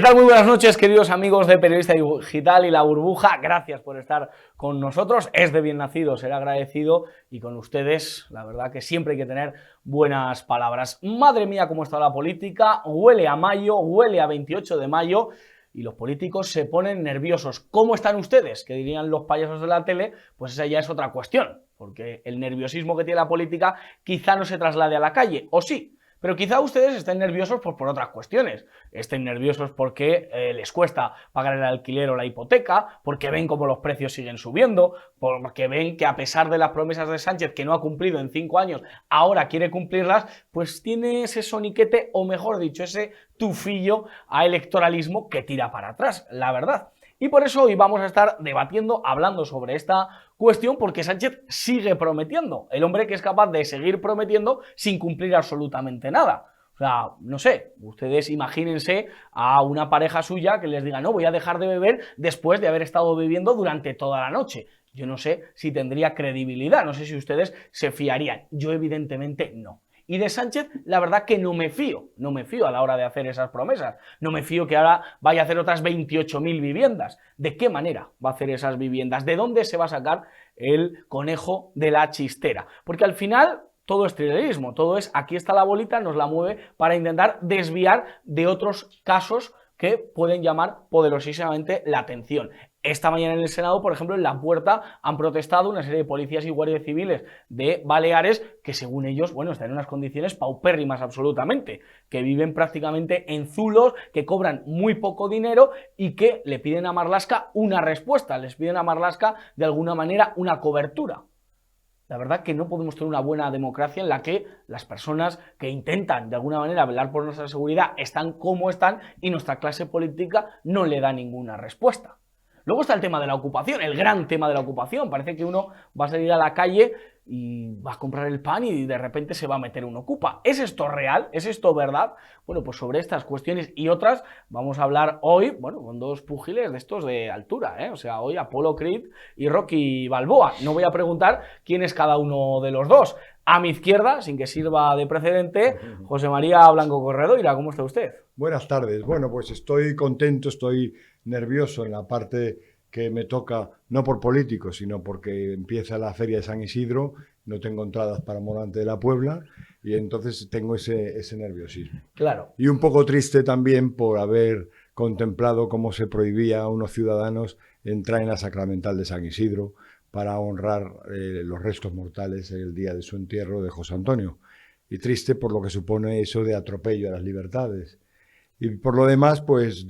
tal? Muy buenas noches, queridos amigos de Periodista Digital y La Burbuja. Gracias por estar con nosotros. Es de bien nacido ser agradecido y con ustedes, la verdad que siempre hay que tener buenas palabras. Madre mía, cómo está la política. Huele a mayo, huele a 28 de mayo y los políticos se ponen nerviosos. ¿Cómo están ustedes? Que dirían los payasos de la tele, pues esa ya es otra cuestión, porque el nerviosismo que tiene la política quizá no se traslade a la calle, o sí. Pero quizá ustedes estén nerviosos por otras cuestiones. Estén nerviosos porque les cuesta pagar el alquiler o la hipoteca, porque ven cómo los precios siguen subiendo, porque ven que a pesar de las promesas de Sánchez que no ha cumplido en 5 años, ahora quiere cumplirlas, pues tiene ese soniquete, o mejor dicho, ese tufillo a electoralismo que tira para atrás, la verdad. Y por eso hoy vamos a estar debatiendo, hablando sobre esta cuestión, porque Sánchez sigue prometiendo. El hombre que es capaz de seguir prometiendo sin cumplir absolutamente nada. O sea, no sé, ustedes imagínense a una pareja suya que les diga, no, voy a dejar de beber después de haber estado bebiendo durante toda la noche. Yo no sé si tendría credibilidad, no sé si ustedes se fiarían. Yo evidentemente no. Y de Sánchez, la verdad que no me fío a la hora de hacer esas promesas. No me fío que ahora vaya a hacer otras 28.000 viviendas. ¿De qué manera va a hacer esas viviendas? ¿De dónde se va a sacar el conejo de la chistera? Porque al final todo es trilerismo, todo es aquí está la bolita, nos la mueve para intentar desviar de otros casos que pueden llamar poderosísimamente la atención. Esta mañana en el Senado, por ejemplo, en La Puerta han protestado una serie de policías y guardias civiles de Baleares que, según ellos, bueno, están en unas condiciones paupérrimas absolutamente, que viven prácticamente en zulos, que cobran muy poco dinero y que le piden a Marlaska una respuesta, les piden a Marlaska de alguna manera una cobertura. La verdad que no podemos tener una buena democracia en la que las personas que intentan de alguna manera velar por nuestra seguridad están como están y nuestra clase política no le da ninguna respuesta. Luego está el tema de la ocupación, el gran tema de la ocupación. Parece que uno va a salir a la calle y va a comprar el pan y de repente se va a meter un ocupa. ¿Es esto real? ¿Es esto verdad? Bueno, pues sobre estas cuestiones y otras vamos a hablar hoy, bueno, con dos púgiles de estos de altura, ¿eh? O sea, hoy Apollo Creed y Rocky Balboa. No voy a preguntar quién es cada uno de los dos. A mi izquierda, sin que sirva de precedente, José María Blanco Corredoira. ¿Cómo está usted? Buenas tardes. Bueno, pues estoy contento, estoy nervioso en la parte que me toca, no por político, sino porque empieza la Feria de San Isidro, no tengo entradas para Morante de la Puebla y entonces tengo ese nerviosismo. Claro. Y un poco triste también por haber contemplado cómo se prohibía a unos ciudadanos entrar en la Sacramental de San Isidro para honrar los restos mortales el día de su entierro de José Antonio. Y triste por lo que supone eso de atropello a las libertades. Y por lo demás, pues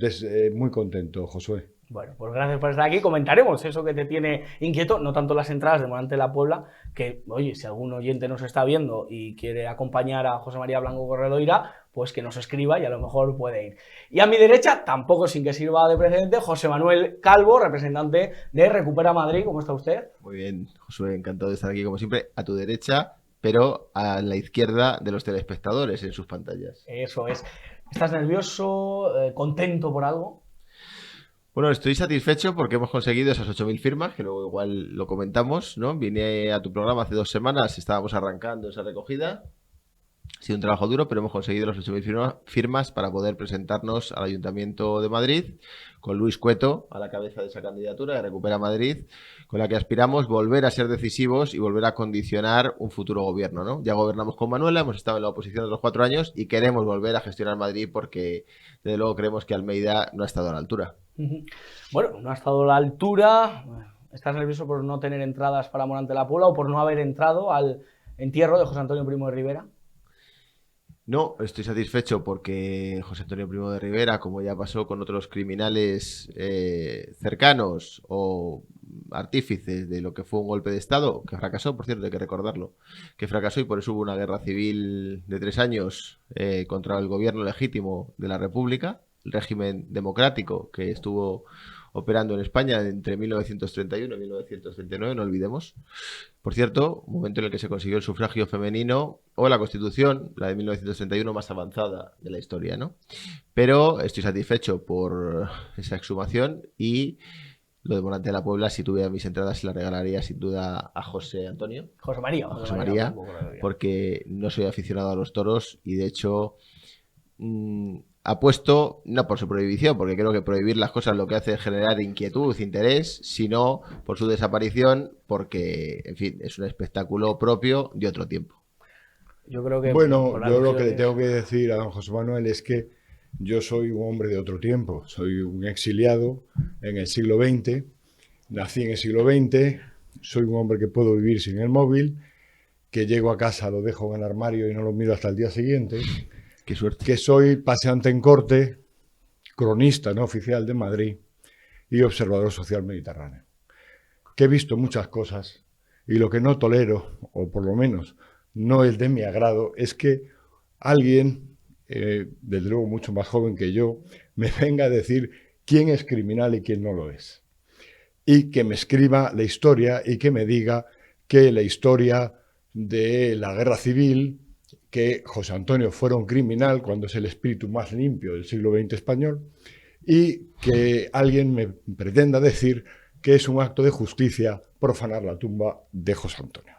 muy contento, Josué. Bueno, pues gracias por estar aquí. Comentaremos eso que te tiene inquieto, no tanto las entradas de Morante de la Puebla, que, oye, si algún oyente nos está viendo y quiere acompañar a José María Blanco Corredoira, pues que nos escriba y a lo mejor puede ir. Y a mi derecha, tampoco sin que sirva de precedente, José Manuel Calvo, representante de Recupera Madrid. ¿Cómo está usted? Muy bien, Josué, encantado de estar aquí como siempre, a tu derecha, pero a la izquierda de los telespectadores en sus pantallas. Eso es. ¿Estás nervioso? ¿Contento por algo? Bueno, estoy satisfecho porque hemos conseguido esas 8.000 firmas, que luego igual lo comentamos, ¿no? Vine a tu programa hace 2 semanas, estábamos arrancando esa recogida. Ha sido un trabajo duro, pero hemos conseguido las 8.000 firmas para poder presentarnos al Ayuntamiento de Madrid, con Luis Cueto a la cabeza de esa candidatura de Recupera Madrid, con la que aspiramos volver a ser decisivos y volver a condicionar un futuro gobierno, ¿no? Ya gobernamos con Manuela, hemos estado en la oposición de los 4 años y queremos volver a gestionar Madrid porque, desde luego, creemos que Almeida no ha estado a la altura. Bueno, no ha estado a la altura. ¿Estás nervioso por no tener entradas para Morante de la Puebla o por no haber entrado al entierro de José Antonio Primo de Rivera? No, estoy satisfecho porque José Antonio Primo de Rivera, como ya pasó con otros criminales cercanos o artífices de lo que fue un golpe de Estado, que fracasó, por cierto, hay que recordarlo, que fracasó y por eso hubo una guerra civil de 3 años contra el gobierno legítimo de la República, el régimen democrático que estuvo operando en España entre 1931 y 1939, no olvidemos. Por cierto, un momento en el que se consiguió el sufragio femenino o la Constitución, la de 1931, más avanzada de la historia, ¿no? Pero estoy satisfecho por esa exhumación y lo de Morante de la Puebla, si tuviera mis entradas, se las regalaría sin duda a José Antonio. José María. A José María, porque no soy aficionado a los toros y de hecho apuesto, no por su prohibición, porque creo que prohibir las cosas lo que hace es generar inquietud, interés, sino por su desaparición, porque, en fin, es un espectáculo propio de otro tiempo. Yo creo que Bueno, por yo lo que le alusiones- tengo que decir a don José Manuel es que yo soy un hombre de otro tiempo, soy un exiliado en el siglo XX, nací en el siglo XX, soy un hombre que puedo vivir sin el móvil, que llego a casa, lo dejo en el armario y no lo miro hasta el día siguiente, Qué suerte. que soy paseante en corte, cronista no oficial de Madrid y observador social mediterráneo. Que he visto muchas cosas y lo que no tolero, o por lo menos no es de mi agrado, es que alguien, desde luego mucho más joven que yo, me venga a decir quién es criminal y quién no lo es. Y que me escriba la historia y que me diga que la historia de la guerra civil, que José Antonio fuera un criminal cuando es el espíritu más limpio del siglo XX español, y que alguien me pretenda decir que es un acto de justicia profanar la tumba de José Antonio.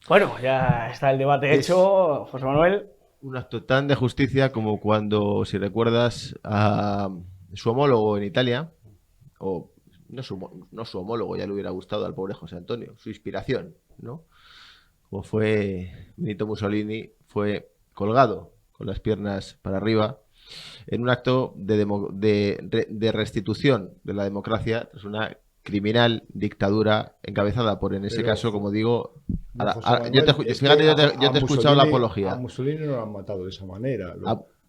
Bueno, ya está el debate Es- hecho, José Manuel. Un acto tan de justicia como cuando, si recuerdas, a su homólogo en Italia, o no su homólogo, ya le hubiera gustado al pobre José Antonio, su inspiración, ¿no? Como fue Benito Mussolini, fue colgado con las piernas para arriba en un acto de restitución de la democracia tras una criminal dictadura encabezada por, en ese Pero, caso, como digo, No, José fíjate, Manuel, yo te he escuchado la apología. A Mussolini no lo han matado de esa manera.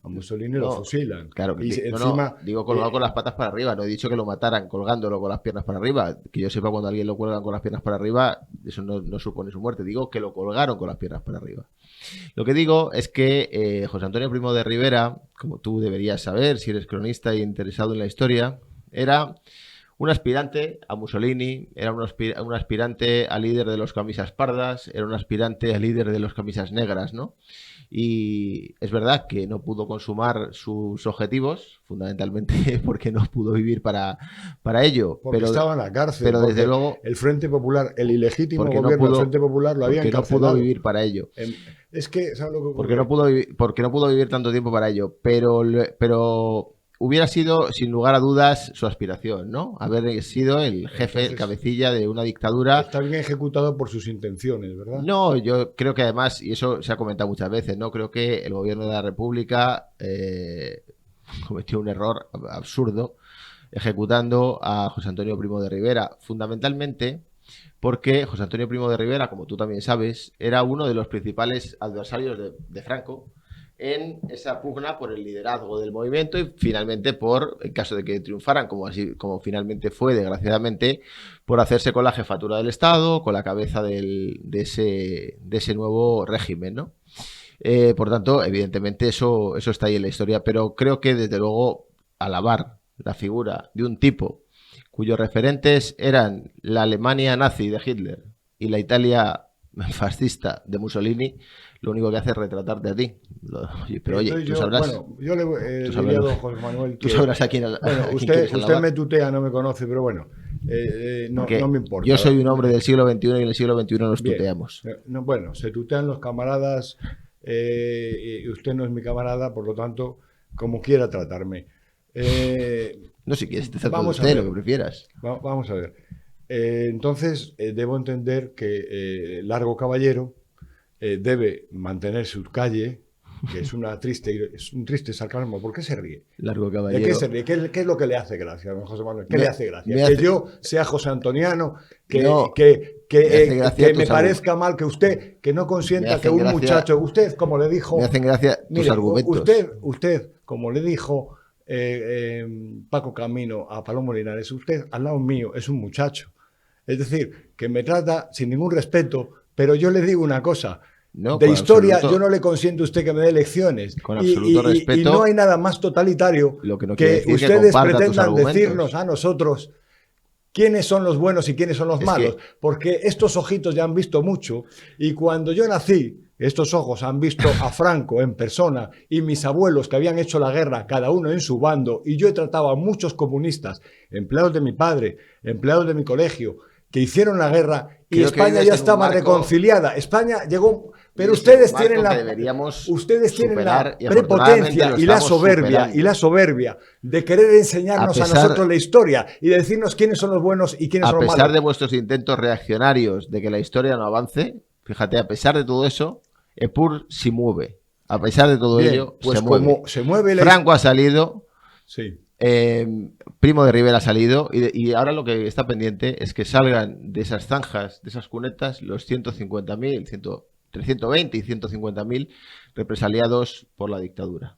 A Mussolini no, lo fusilan. Claro, Y no, encima, digo colgado con las patas para arriba, no he dicho que lo mataran colgándolo con las piernas para arriba. Que yo sepa, cuando a alguien lo cuelgan con las piernas para arriba, eso no supone su muerte. Digo que lo colgaron con las piernas para arriba. Lo que digo es que José Antonio Primo de Rivera, como tú deberías saber si eres cronista y interesado en la historia, era un aspirante a Mussolini, era un aspirante a líder de los camisas pardas, era un aspirante a líder de los camisas negras, ¿no? Y es verdad que no pudo consumar sus objetivos, fundamentalmente porque no pudo vivir para ello. porque pero estaba en la cárcel. pero porque desde luego, el Frente Popular, el ilegítimo porque no gobierno pudo- del Frente Popular lo había porque no pudo encarcelado. vivir para ello. Es que, ¿sabes lo que ocurre? Porque no pudo vivir tanto tiempo para ello. Pero hubiera sido, sin lugar a dudas, su aspiración, ¿no? Haber sido el jefe, Entonces, el cabecilla de una dictadura. Está bien ejecutado por sus intenciones, ¿verdad? No, yo creo que además, y eso se ha comentado muchas veces, ¿no? Creo que el gobierno de la República cometió un error absurdo ejecutando a José Antonio Primo de Rivera, fundamentalmente porque José Antonio Primo de Rivera, como tú también sabes, era uno de los principales adversarios de Franco en esa pugna por el liderazgo del movimiento y finalmente por, en caso de que triunfaran, como finalmente fue, desgraciadamente, por hacerse con la jefatura del Estado, con la cabeza de ese nuevo régimen, ¿no? Por tanto, evidentemente eso está ahí en la historia, pero creo que desde luego alabar la figura de un tipo cuyos referentes eran la Alemania nazi de Hitler y la Italia fascista de Mussolini, lo único que hace es retratarte a ti. Pero oye, Entonces tú sabrás. Bueno, yo le tú diría a don sabrás- José Manuel Tú que... sabrás a quién. Bueno, a quién usted quieres alabar. me tutea, no me conoce, pero bueno, Porque no me importa. yo soy un hombre del siglo XXI y en el siglo XXI nos Bien. tuteamos. No, bueno, se tutean los camaradas y usted no es mi camarada, por lo tanto, como quiera tratarme. No, si quieres, te trato Vamos de a usted, ver. lo que prefieras. Vamos a ver. Entonces, debo entender que Largo Caballero debe mantener su calle, que es un triste sarcasmo. ¿Por qué se ríe? Largo ¿De caballero. qué se ríe? ¿Qué es lo que le hace gracia, don José Manuel? ¿Qué Me- le hace gracia? me Que hace- yo sea José Antoniano, que, No, que, que, me hace gracia que me tus parezca mal que usted, que no Me consienta hacen que un gracia- muchacho, usted, como le dijo, Me hacen gracia tus mire, argumentos. usted, como le dijo Paco Camino a Palomo Linares, usted al lado mío es un muchacho. Es decir, que me trata sin ningún respeto, pero yo le digo una cosa. No, De con historia, absoluto- yo no le consiento a usted que me dé lecciones. Con absoluto y respeto. no hay nada más totalitario Lo que no quiere que decir que ustedes comparta tus pretendan argumentos. decirnos a nosotros quiénes son los buenos y quiénes son los Es malos. que- Porque estos ojitos ya han visto mucho. Y cuando yo nací, estos ojos han visto a Franco en persona y mis abuelos que habían hecho la guerra, cada uno en su bando. Y yo he tratado a muchos comunistas, empleados de mi padre, empleados de mi colegio, que hicieron la guerra y Creo que España vives ya en un estaba marco- reconciliada. España llegó Pero es ustedes un marco tienen que deberíamos tienen la superar, y afortunadamente prepotencia lo y la estamos soberbia superando. de querer enseñarnos a nosotros la historia y de decirnos quiénes son los buenos y quiénes A son los pesar malos. de vuestros intentos reaccionarios de que la historia no avance, fíjate, a pesar de todo eso, EPUR se mueve. A pesar de todo Bien, ello, pues se mueve. como se mueve la Franco ha salido, Sí. Primo de Rivera ha salido, y ahora lo que está pendiente es que salgan de esas zanjas, de esas cunetas, los 150.000, 320 y 150.000 represaliados por la dictadura.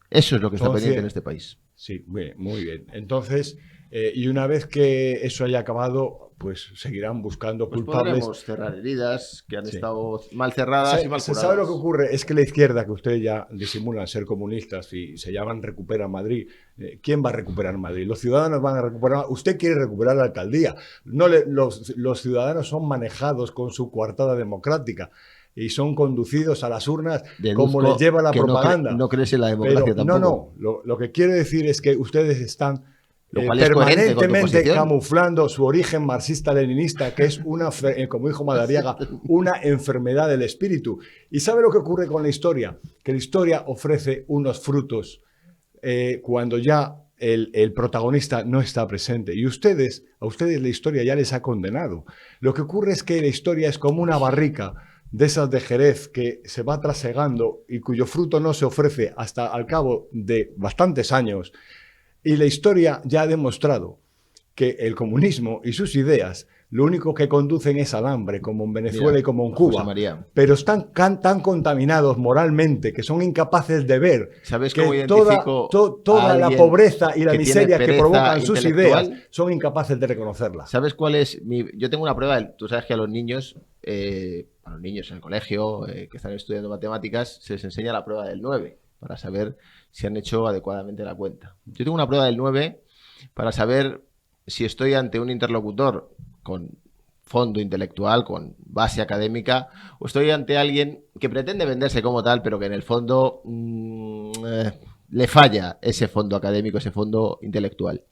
Eso es lo que está pendiente en este país. Sí, muy bien. Entonces, y una vez que eso haya acabado, pues seguirán buscando Pues culpables. podremos cerrar heridas que han Sí. estado mal cerradas y mal curadas. ¿Sabe lo que ocurre? Es que la izquierda, que ustedes ya disimulan ser comunistas y se llaman Recupera Madrid, ¿quién va a recuperar Madrid? Los ciudadanos van a recuperar. Usted quiere recuperar la alcaldía. No los ciudadanos son manejados con su coartada democrática y son conducidos a las urnas como les lleva la propaganda. No crees en la democracia Pero, tampoco. No. Lo que quiero decir es que ustedes están Lo cual es coherente con tu permanentemente posición. camuflando su origen marxista-leninista, que es como dijo Madariaga, una enfermedad del espíritu. ¿Y sabe lo que ocurre con la historia? Que la historia ofrece unos frutos cuando ya el protagonista no está presente. Y a ustedes la historia ya les ha condenado. Lo que ocurre es que la historia es como una barrica de esas de Jerez que se va trasegando y cuyo fruto no se ofrece hasta al cabo de bastantes años. Y la historia ya ha demostrado que el comunismo y sus ideas lo único que conducen es al hambre, como en Venezuela y como en Cuba. Pero están tan contaminados moralmente que son incapaces de ver ¿Sabes que cómo identifico toda la pobreza y la miseria que provocan sus intelectual? ideas son incapaces de reconocerlas. ¿Sabes cuál es yo tengo una prueba, tú sabes que a los niños en el colegio que están estudiando matemáticas se les enseña la prueba del 9 para saber si han hecho adecuadamente la cuenta. Yo tengo una prueba del 9 para saber si estoy ante un interlocutor con fondo intelectual, con base académica, o estoy ante alguien que pretende venderse como tal, pero que en el fondo le falla ese fondo académico, ese fondo intelectual.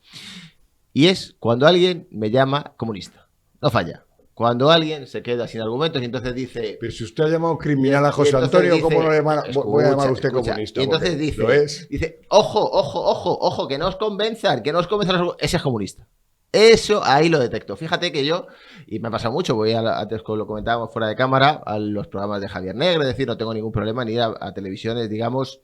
Y es cuando alguien me llama comunista. No falla. Cuando alguien se queda sin argumentos y entonces dice... Pero si usted ha llamado criminal a José Antonio, dice, ¿cómo no le voy a llamar a usted comunista? Y entonces dice, ojo, que no os convenzan, ese es comunista. Eso ahí lo detecto. Fíjate que yo, y me ha pasado mucho, voy antes lo comentábamos fuera de cámara, a los programas de Javier Negre, es decir, no tengo ningún problema en ir a televisiones, digamos,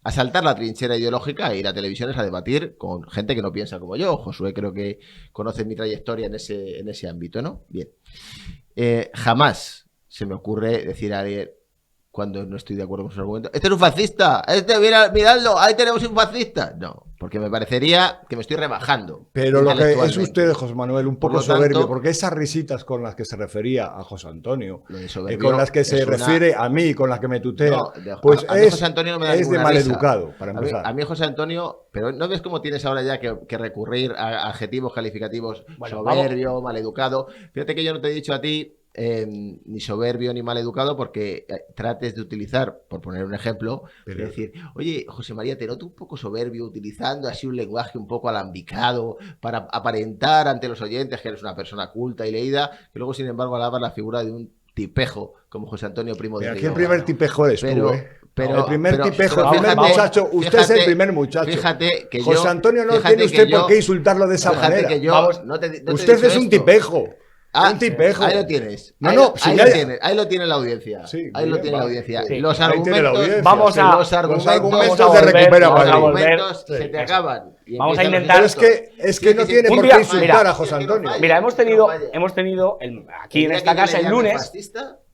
a saltar la trinchera ideológica e ir a televisiones a debatir con gente que no piensa como yo. Josué creo que conoce mi trayectoria en ese ámbito, ¿no? Bien. Jamás se me ocurre decir a alguien, cuando no estoy de acuerdo con sus argumentos, este es un fascista, miradlo, ahí tenemos un fascista. No, porque me parecería que me estoy rebajando. Pero lo que es usted, José Manuel, un poco soberbio, porque esas risitas con las que se refería a José Antonio, con las que se refiere a mí, con las que me tutea, pues a José Antonio no me da es de maleducado, para empezar. A mí José Antonio, pero ¿no ves cómo tienes ahora ya que recurrir a adjetivos calificativos? Bueno, soberbio, maleducado. Fíjate que yo no te he dicho a ti ni soberbio ni maleducado porque trates de utilizar, por poner un ejemplo, pero... decir, oye, José María, te noto un poco soberbio utilizando así un lenguaje un poco alambicado para aparentar ante los oyentes que eres una persona culta y leída, que luego sin embargo alabas la figura de un tipejo como José Antonio Primo de Rivera. Aquí el primer tipejo eres tú, Pero el primer tipejo, el primer muchacho, usted es el primer muchacho. Fíjate que José Antonio no tiene usted por qué insultarlo de esa manera. Que yo, vamos, usted es un tipejo. Un tipejo. Ahí lo tienes. Ahí lo tiene la audiencia. Sí, ahí lo tiene la audiencia. Sí. Los argumentos, vamos a argumentos se te acaban. Vamos a intentar. Es que no tiene por qué insultar a José Antonio. Mira, hemos tenido aquí en esta casa el lunes.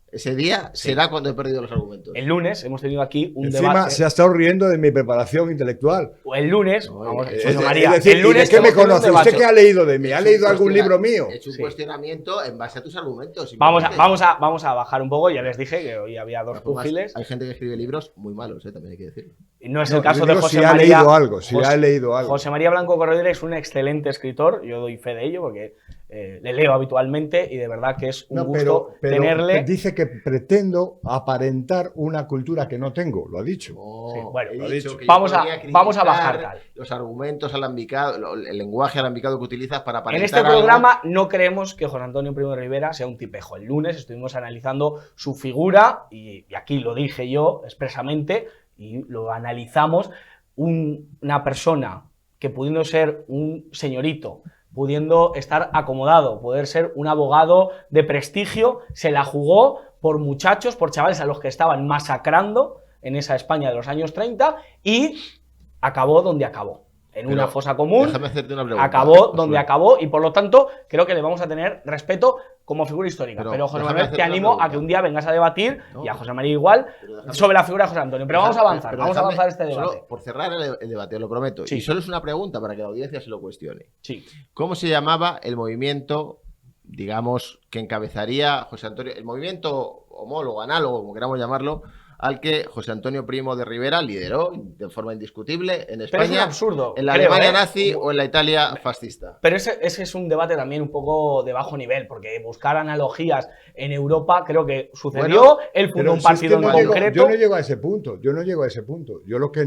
Ese día será cuando he perdido los argumentos. El lunes hemos tenido aquí un debate. Encima se ha estado riendo de mi preparación intelectual. El lunes, María, es decir, el lunes ¿qué me conoce? ¿Usted qué ha leído de mí? ¿Ha leído algún libro mío? He hecho un cuestionamiento en base a tus argumentos. Vamos a bajar un poco. Ya les dije que hoy había dos púgiles. Hay gente que escribe libros muy malos, también hay que decirlo. No es el caso de José María. Ha leído algo. José María Blanco Corredera es un excelente escritor. Yo doy fe de ello porque le leo habitualmente y de verdad que es un gusto pero tenerle. dice que pretendo aparentar una cultura que no tengo, lo ha dicho. Sí, bueno, he lo ha dicho dicho. que yo Vamos a podría bajar criticar tal. los argumentos alambicados, el lenguaje alambicado que utilizas para En aparentar este algo. programa no creemos que José Antonio Primo de Rivera sea un tipejo. El lunes estuvimos analizando su figura y aquí lo dije yo expresamente y lo analizamos. Una persona que pudiendo ser un señorito, pudiendo estar acomodado, poder ser un abogado de prestigio, se la jugó por muchachos, por chavales a los que estaban masacrando en esa España de los años 30 y acabó donde acabó. En Pero una fosa común, déjame hacerte una pregunta, acabó donde Josué. acabó y por lo tanto creo que le vamos a tener respeto como figura histórica. Pero José déjame Manuel, hacerte te una animo a pregunta. que un día vengas a debatir, No, y a José María igual, sobre la figura de José Antonio. Pero vamos a avanzar, Pero vamos a déjame, avanzar este debate. Solo por cerrar el debate, lo prometo. Sí. Y solo es una pregunta para que la audiencia se lo cuestione. Sí. ¿Cómo se llamaba el movimiento, digamos, que encabezaría José Antonio, el movimiento homólogo, análogo, como queramos llamarlo, al que José Antonio Primo de Rivera lideró de forma indiscutible en España, Pero es un absurdo, en la creo, Alemania nazi o en la Italia fascista? Pero ese es un debate también un poco de bajo nivel, porque buscar analogías en Europa creo que sucedió, Bueno, él fundó Pero un si es partido que en no llego- concreto. yo no llego a ese punto, yo no llego a ese punto. Yo lo que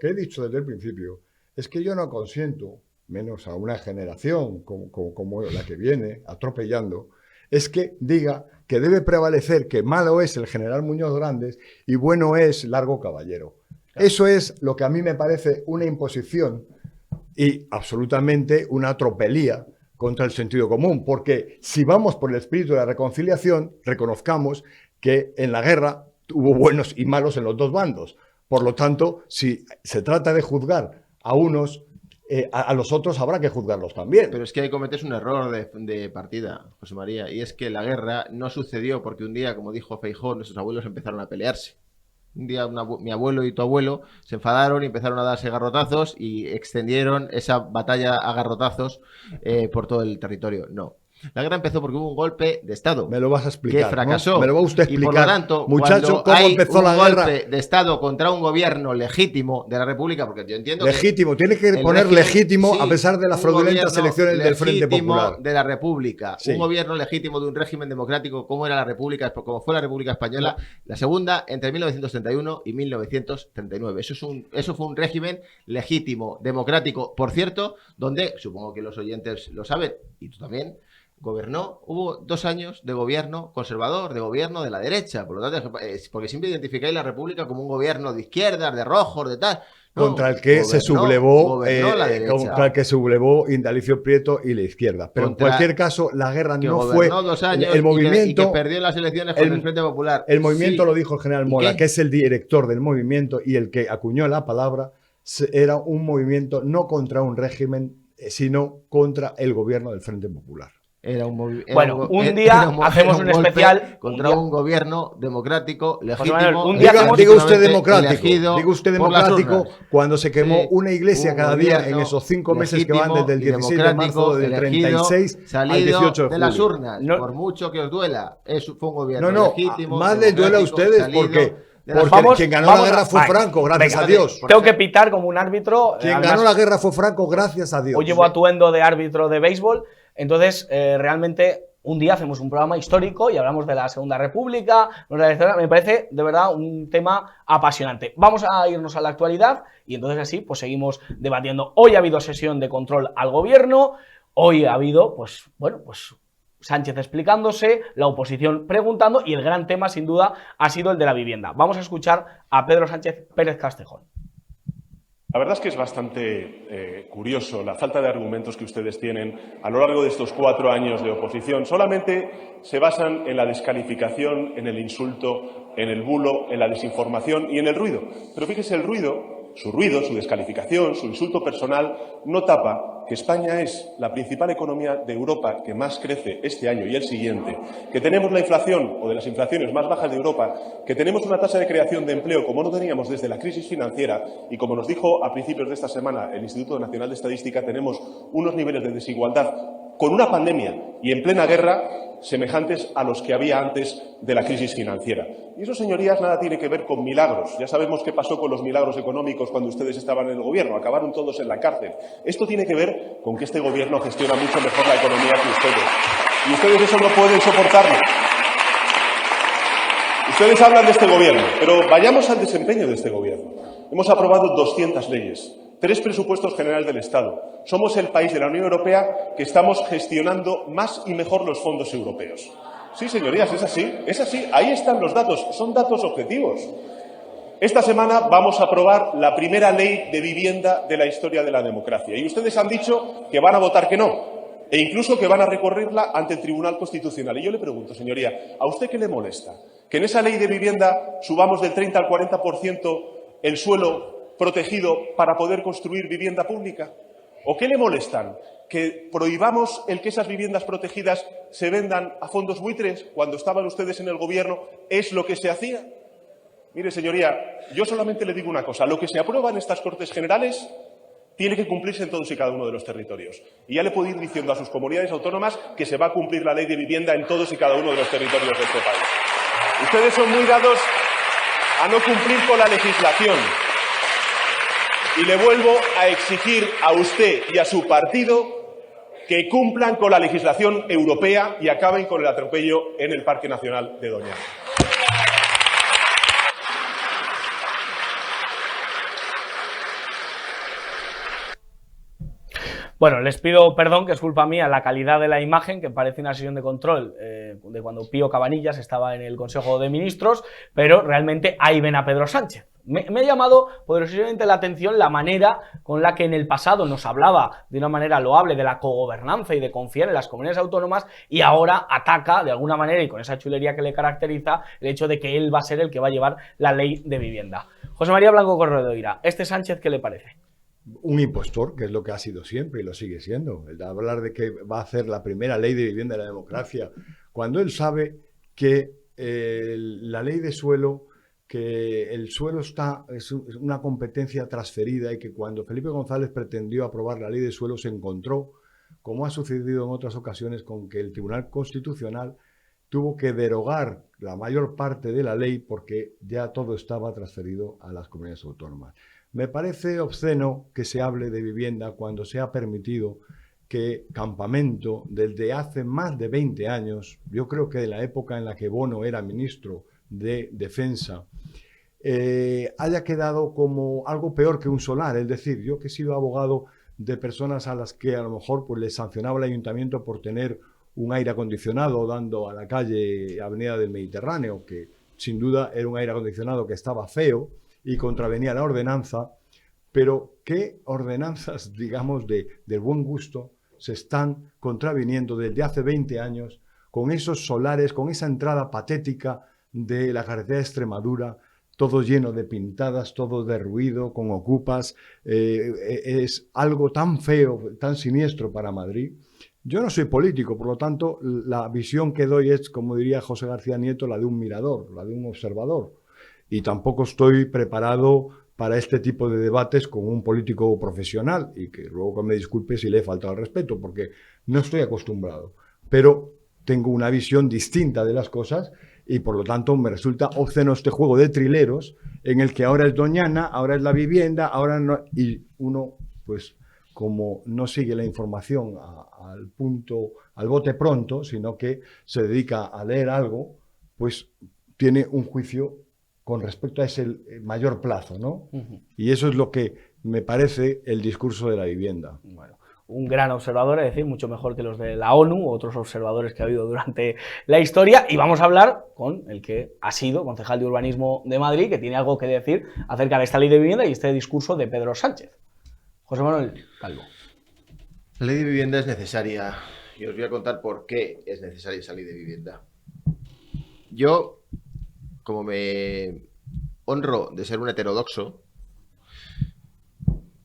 he dicho desde el principio es que yo no consiento, menos a una generación como la que viene, atropellando, es que diga que debe prevalecer que malo es el general Muñoz Grandes y bueno es Largo Caballero. Eso es lo que a mí me parece una imposición y absolutamente una tropelía contra el sentido común, porque si vamos por el espíritu de la reconciliación, reconozcamos que en la guerra hubo buenos y malos en los dos bandos. Por lo tanto, si se trata de juzgar a unos, a los otros habrá que juzgarlos también. Pero es que ahí cometes un error de partida, José María, y es que la guerra no sucedió porque un día, como dijo Feijóo, nuestros abuelos empezaron a pelearse. Un día mi abuelo y tu abuelo se enfadaron y empezaron a darse garrotazos y extendieron esa batalla a garrotazos por todo el territorio. No. La guerra empezó porque hubo un golpe de Estado. Me lo vas a explicar. Que fracasó. ¿no? Me lo va usted a explicar. Y por lo tanto, muchacho, cuando ¿cómo hay empezó un la guerra? golpe de Estado contra un gobierno legítimo de la República, porque yo entiendo Legítimo, tiene que el poner régimen, legítimo sí, a pesar de las un fraudulentas gobierno elecciones del Frente legítimo Popular. de la República, Sí. un gobierno legítimo de un régimen democrático como era la República, como fue la República Española, la segunda entre 1931 y 1939. Eso fue un régimen legítimo, democrático, por cierto, donde supongo que los oyentes lo saben y tú también. Hubo 2 años de gobierno conservador, de gobierno de la derecha, por lo tanto, porque siempre identificáis la República como un gobierno de izquierdas, de rojos, de tal. No, Contra el que se sublevó contra el que sublevó Indalecio Prieto y la izquierda. Pero Contra en cualquier caso, la guerra que no fue gobernó 2 años el movimiento. y que perdió las elecciones con el Frente Popular. El movimiento Sí. lo dijo el general ¿Y Mola, qué? que es el director del movimiento y el que acuñó la palabra. Era un movimiento no contra un régimen, sino contra el gobierno del Frente Popular. Bueno, un día hacemos un golpe especial contra un gobierno democrático, legítimo. Manuel, un día hacemos- Diga usted democrático, elegido diga usted por las democrático urnas. cuando se quemó Sí, una iglesia un cada día en gobierno esos 5 meses que van desde el legítimo y 16 de marzo del democrático, 36 al salido 18 de de las julio. urnas, No- por mucho que os duela. Fue un gobierno No, legítimo. más les duele a democrático, ustedes salido porque de las porque Vamos- quien ganó la vamos guerra a- fue vale. Franco, gracias Venga, a Dios. Tengo que pitar como un árbitro. Quien además, ganó la guerra fue Franco, gracias a Dios. hoy llevo atuendo de árbitro de béisbol. Entonces, realmente, un día hacemos un programa histórico y hablamos de la Segunda República. Me parece, de verdad, un tema apasionante. Vamos a irnos a la actualidad y entonces así pues seguimos debatiendo. Hoy ha habido sesión de control al gobierno. Hoy ha habido, pues Sánchez explicándose, la oposición preguntando y el gran tema, sin duda, ha sido el de la vivienda. Vamos a escuchar a Pedro Sánchez Pérez Castejón. La verdad es que es bastante curioso la falta de argumentos que ustedes tienen a lo largo de estos 4 años de oposición. Solamente se basan en la descalificación, en el insulto, en el bulo, en la desinformación y en el ruido. Pero fíjese, el ruido, su descalificación, su insulto personal, no tapa que España es la principal economía de Europa que más crece este año y el siguiente, que tenemos la inflación o de las inflaciones más bajas de Europa, que tenemos una tasa de creación de empleo como no teníamos desde la crisis financiera y como nos dijo a principios de esta semana el Instituto Nacional de Estadística, tenemos unos niveles de desigualdad con una pandemia y en plena guerra semejantes a los que había antes de la crisis financiera. Y eso, señorías, nada tiene que ver con milagros. Ya sabemos qué pasó con los milagros económicos cuando ustedes estaban en el gobierno. Acabaron todos en la cárcel. Esto tiene que ver con que este gobierno gestiona mucho mejor la economía que ustedes. Y ustedes eso no pueden soportarlo. Ustedes hablan de este gobierno, pero vayamos al desempeño de este gobierno. Hemos aprobado 200 leyes, 3 presupuestos generales del Estado. Somos el país de la Unión Europea que estamos gestionando más y mejor los fondos europeos. Sí, señorías, es así, es así. Ahí están los datos, son datos objetivos. Esta semana vamos a aprobar la primera ley de vivienda de la historia de la democracia. Y ustedes han dicho que van a votar que no, e incluso que van a recorrerla ante el Tribunal Constitucional. Y yo le pregunto, señoría, ¿a usted qué le molesta? ¿Que en esa ley de vivienda subamos del 30 al 40% el suelo protegido para poder construir vivienda pública? ¿O qué le molestan? ¿Que prohibamos el que esas viviendas protegidas se vendan a fondos buitres? Cuando estaban ustedes en el gobierno, ¿es lo que se hacía? Mire, señoría, yo solamente le digo una cosa. Lo que se aprueba en estas Cortes Generales tiene que cumplirse en todos y cada uno de los territorios. Y ya le puedo ir diciendo a sus comunidades autónomas que se va a cumplir la ley de vivienda en todos y cada uno de los territorios de este país. Ustedes son muy dados a no cumplir con la legislación. Y le vuelvo a exigir a usted y a su partido que cumplan con la legislación europea y acaben con el atropello en el Parque Nacional de Doñana. Bueno, les pido perdón, que es culpa mía la calidad de la imagen, que parece una sesión de control de cuando Pío Cabanillas estaba en el Consejo de Ministros, pero realmente ahí ven a Pedro Sánchez. Me ha llamado poderosamente la atención la manera con la que en el pasado nos hablaba de una manera loable de la cogobernanza y de confiar en las comunidades autónomas, y ahora ataca de alguna manera, y con esa chulería que le caracteriza, el hecho de que él va a ser el que va a llevar la ley de vivienda. José María Blanco Corredoira, ¿este Sánchez qué le parece? Un impostor, que es lo que ha sido siempre y lo sigue siendo. El de hablar de que va a hacer la primera ley de vivienda de la democracia, cuando él sabe que la ley de suelo, que el suelo es una competencia transferida, y que cuando Felipe González pretendió aprobar la ley de suelo se encontró, como ha sucedido en otras ocasiones, con que el Tribunal Constitucional tuvo que derogar la mayor parte de la ley porque ya todo estaba transferido a las comunidades autónomas. Me parece obsceno que se hable de vivienda cuando se ha permitido que Campamento, desde hace más de 20 años, yo creo que de la época en la que Bono era ministro de Defensa, haya quedado como algo peor que un solar. Es decir, yo que he sido abogado de personas a las que a lo mejor pues les sancionaba el ayuntamiento por tener un aire acondicionado dando a la calle Avenida del Mediterráneo, que sin duda era un aire acondicionado que estaba feo y contravenía la ordenanza, pero ¿qué ordenanzas, digamos, del buen gusto se están contraviniendo desde hace 20 años con esos solares, con esa entrada patética de la carretera de Extremadura, todo lleno de pintadas, todo derruido, con ocupas? Es algo tan feo, tan siniestro para Madrid. Yo no soy político, por lo tanto, la visión que doy es, como diría José García Nieto, la de un mirador, la de un observador. Y tampoco estoy preparado para este tipo de debates con un político profesional, y que luego que me disculpe si le he faltado al respeto, porque no estoy acostumbrado. Pero tengo una visión distinta de las cosas y por lo tanto me resulta obsceno este juego de trileros en el que ahora es Doñana, ahora es la vivienda, ahora no, y uno, pues, como no sigue la información al punto, al bote pronto, sino que se dedica a leer algo, pues tiene un juicio con respecto a ese mayor plazo, ¿no? Y eso es lo que me parece el discurso de la vivienda. Bueno, un gran observador, es decir, mucho mejor que los de la ONU u otros observadores que ha habido durante la historia. Y vamos a hablar con el que ha sido concejal de urbanismo de Madrid, que tiene algo que decir acerca de esta ley de vivienda y este discurso de Pedro Sánchez. José Manuel Calvo. La ley de vivienda es necesaria y os voy a contar por qué es necesaria esa ley de vivienda. Yo, como me honro de ser un heterodoxo,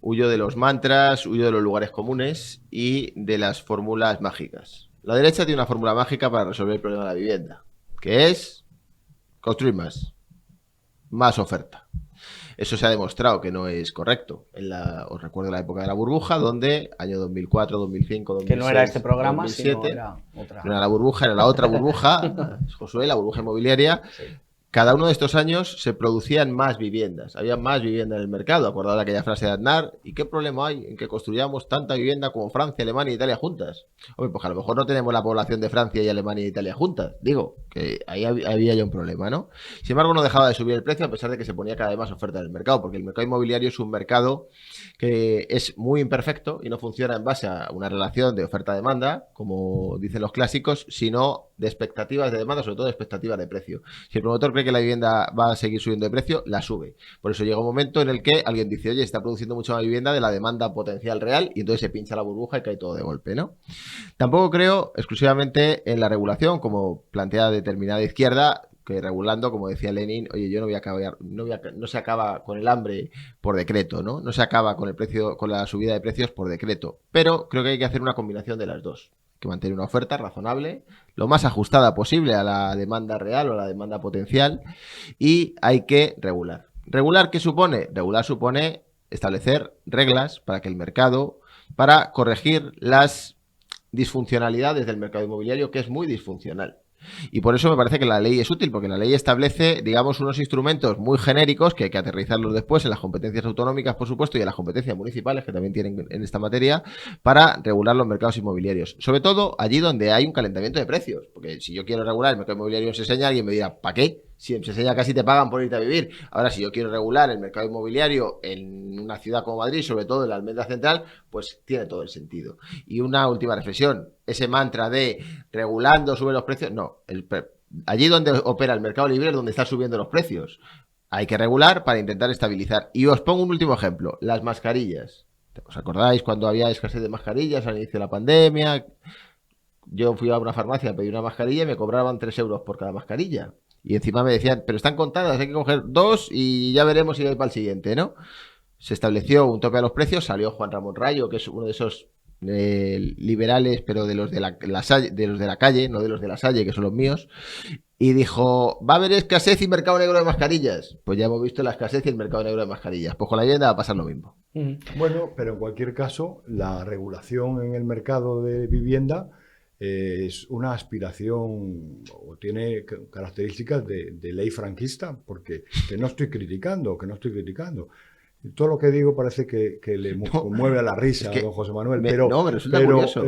huyo de los mantras, huyo de los lugares comunes y de las fórmulas mágicas. La derecha tiene una fórmula mágica para resolver el problema de la vivienda, que es construir más oferta. Eso se ha demostrado que no es correcto. Os recuerdo la época de la burbuja, donde año 2004, 2005, 2006, que no era este programa, 2007, sino era otra. no era la burbuja, era la otra burbuja, Josué, la burbuja inmobiliaria. Sí. Cada uno de estos años se producían más viviendas, había más vivienda en el mercado. Acordado de aquella frase de Aznar, ¿y qué problema hay en que construyamos tanta vivienda como Francia, Alemania e Italia juntas? Hombre, pues a lo mejor no tenemos la población de Francia y Alemania e Italia juntas. Digo, que ahí había ya un problema, ¿no? Sin embargo, no dejaba de subir el precio a pesar de que se ponía cada vez más oferta en el mercado, porque el mercado inmobiliario es un mercado que es muy imperfecto y no funciona en base a una relación de oferta-demanda, como dicen los clásicos, sino de expectativas de demanda, sobre todo de expectativas de precio. Si el promotor cree que la vivienda va a seguir subiendo de precio, la sube. Por eso llega un momento en el que alguien dice, oye, está produciendo mucha más vivienda de la demanda potencial real, y entonces se pincha la burbuja y cae todo de golpe, ¿no? Tampoco creo exclusivamente en la regulación, como plantea determinada izquierda, que regulando, como decía Lenin, oye, yo no se acaba con el hambre por decreto, ¿no? No se acaba con el precio, con la subida de precios por decreto. Pero creo que hay que hacer una combinación de las dos. Hay que mantener una oferta razonable, lo más ajustada posible a la demanda real o a la demanda potencial, y hay que regular. ¿Regular qué supone? Regular supone establecer reglas para que el mercado, para corregir las disfuncionalidades del mercado inmobiliario, que es muy disfuncional. Y por eso me parece que la ley es útil, porque la ley establece, digamos, unos instrumentos muy genéricos que hay que aterrizarlos después en las competencias autonómicas, por supuesto, y en las competencias municipales, que también tienen en esta materia, para regular los mercados inmobiliarios. Sobre todo allí donde hay un calentamiento de precios. Porque si yo quiero regular el mercado inmobiliario en Seseña, alguien me dirá, ¿para qué? Si en Seseña casi te pagan por irte a vivir. Ahora, si yo quiero regular el mercado inmobiliario en una ciudad como Madrid, sobre todo en la Almendra Central, pues tiene todo el sentido. Y una última reflexión. Ese mantra de regulando sube los precios, no. Allí donde opera el mercado libre es donde están subiendo los precios. Hay que regular para intentar estabilizar. Y os pongo un último ejemplo. Las mascarillas. ¿Os acordáis cuando había escasez de mascarillas al inicio de la pandemia? Yo fui a una farmacia a pedir una mascarilla y me cobraban 3 euros por cada mascarilla. Y encima me decían, pero están contadas, hay que coger 2 y ya veremos si hay para el siguiente, ¿no? Se estableció un tope a los precios, salió Juan Ramón Rayo, que es uno de esos liberales, pero de los de la calle, no de los de la Salle, que son los míos, y dijo, va a haber escasez y mercado negro de mascarillas. Pues ya hemos visto la escasez y el mercado negro de mascarillas. Pues con la vivienda va a pasar lo mismo. Bueno, pero en cualquier caso, la regulación en el mercado de vivienda es una aspiración o tiene características de ley franquista, porque que no estoy criticando. Todo lo que digo parece que le conmueve a la risa a don José Manuel, pero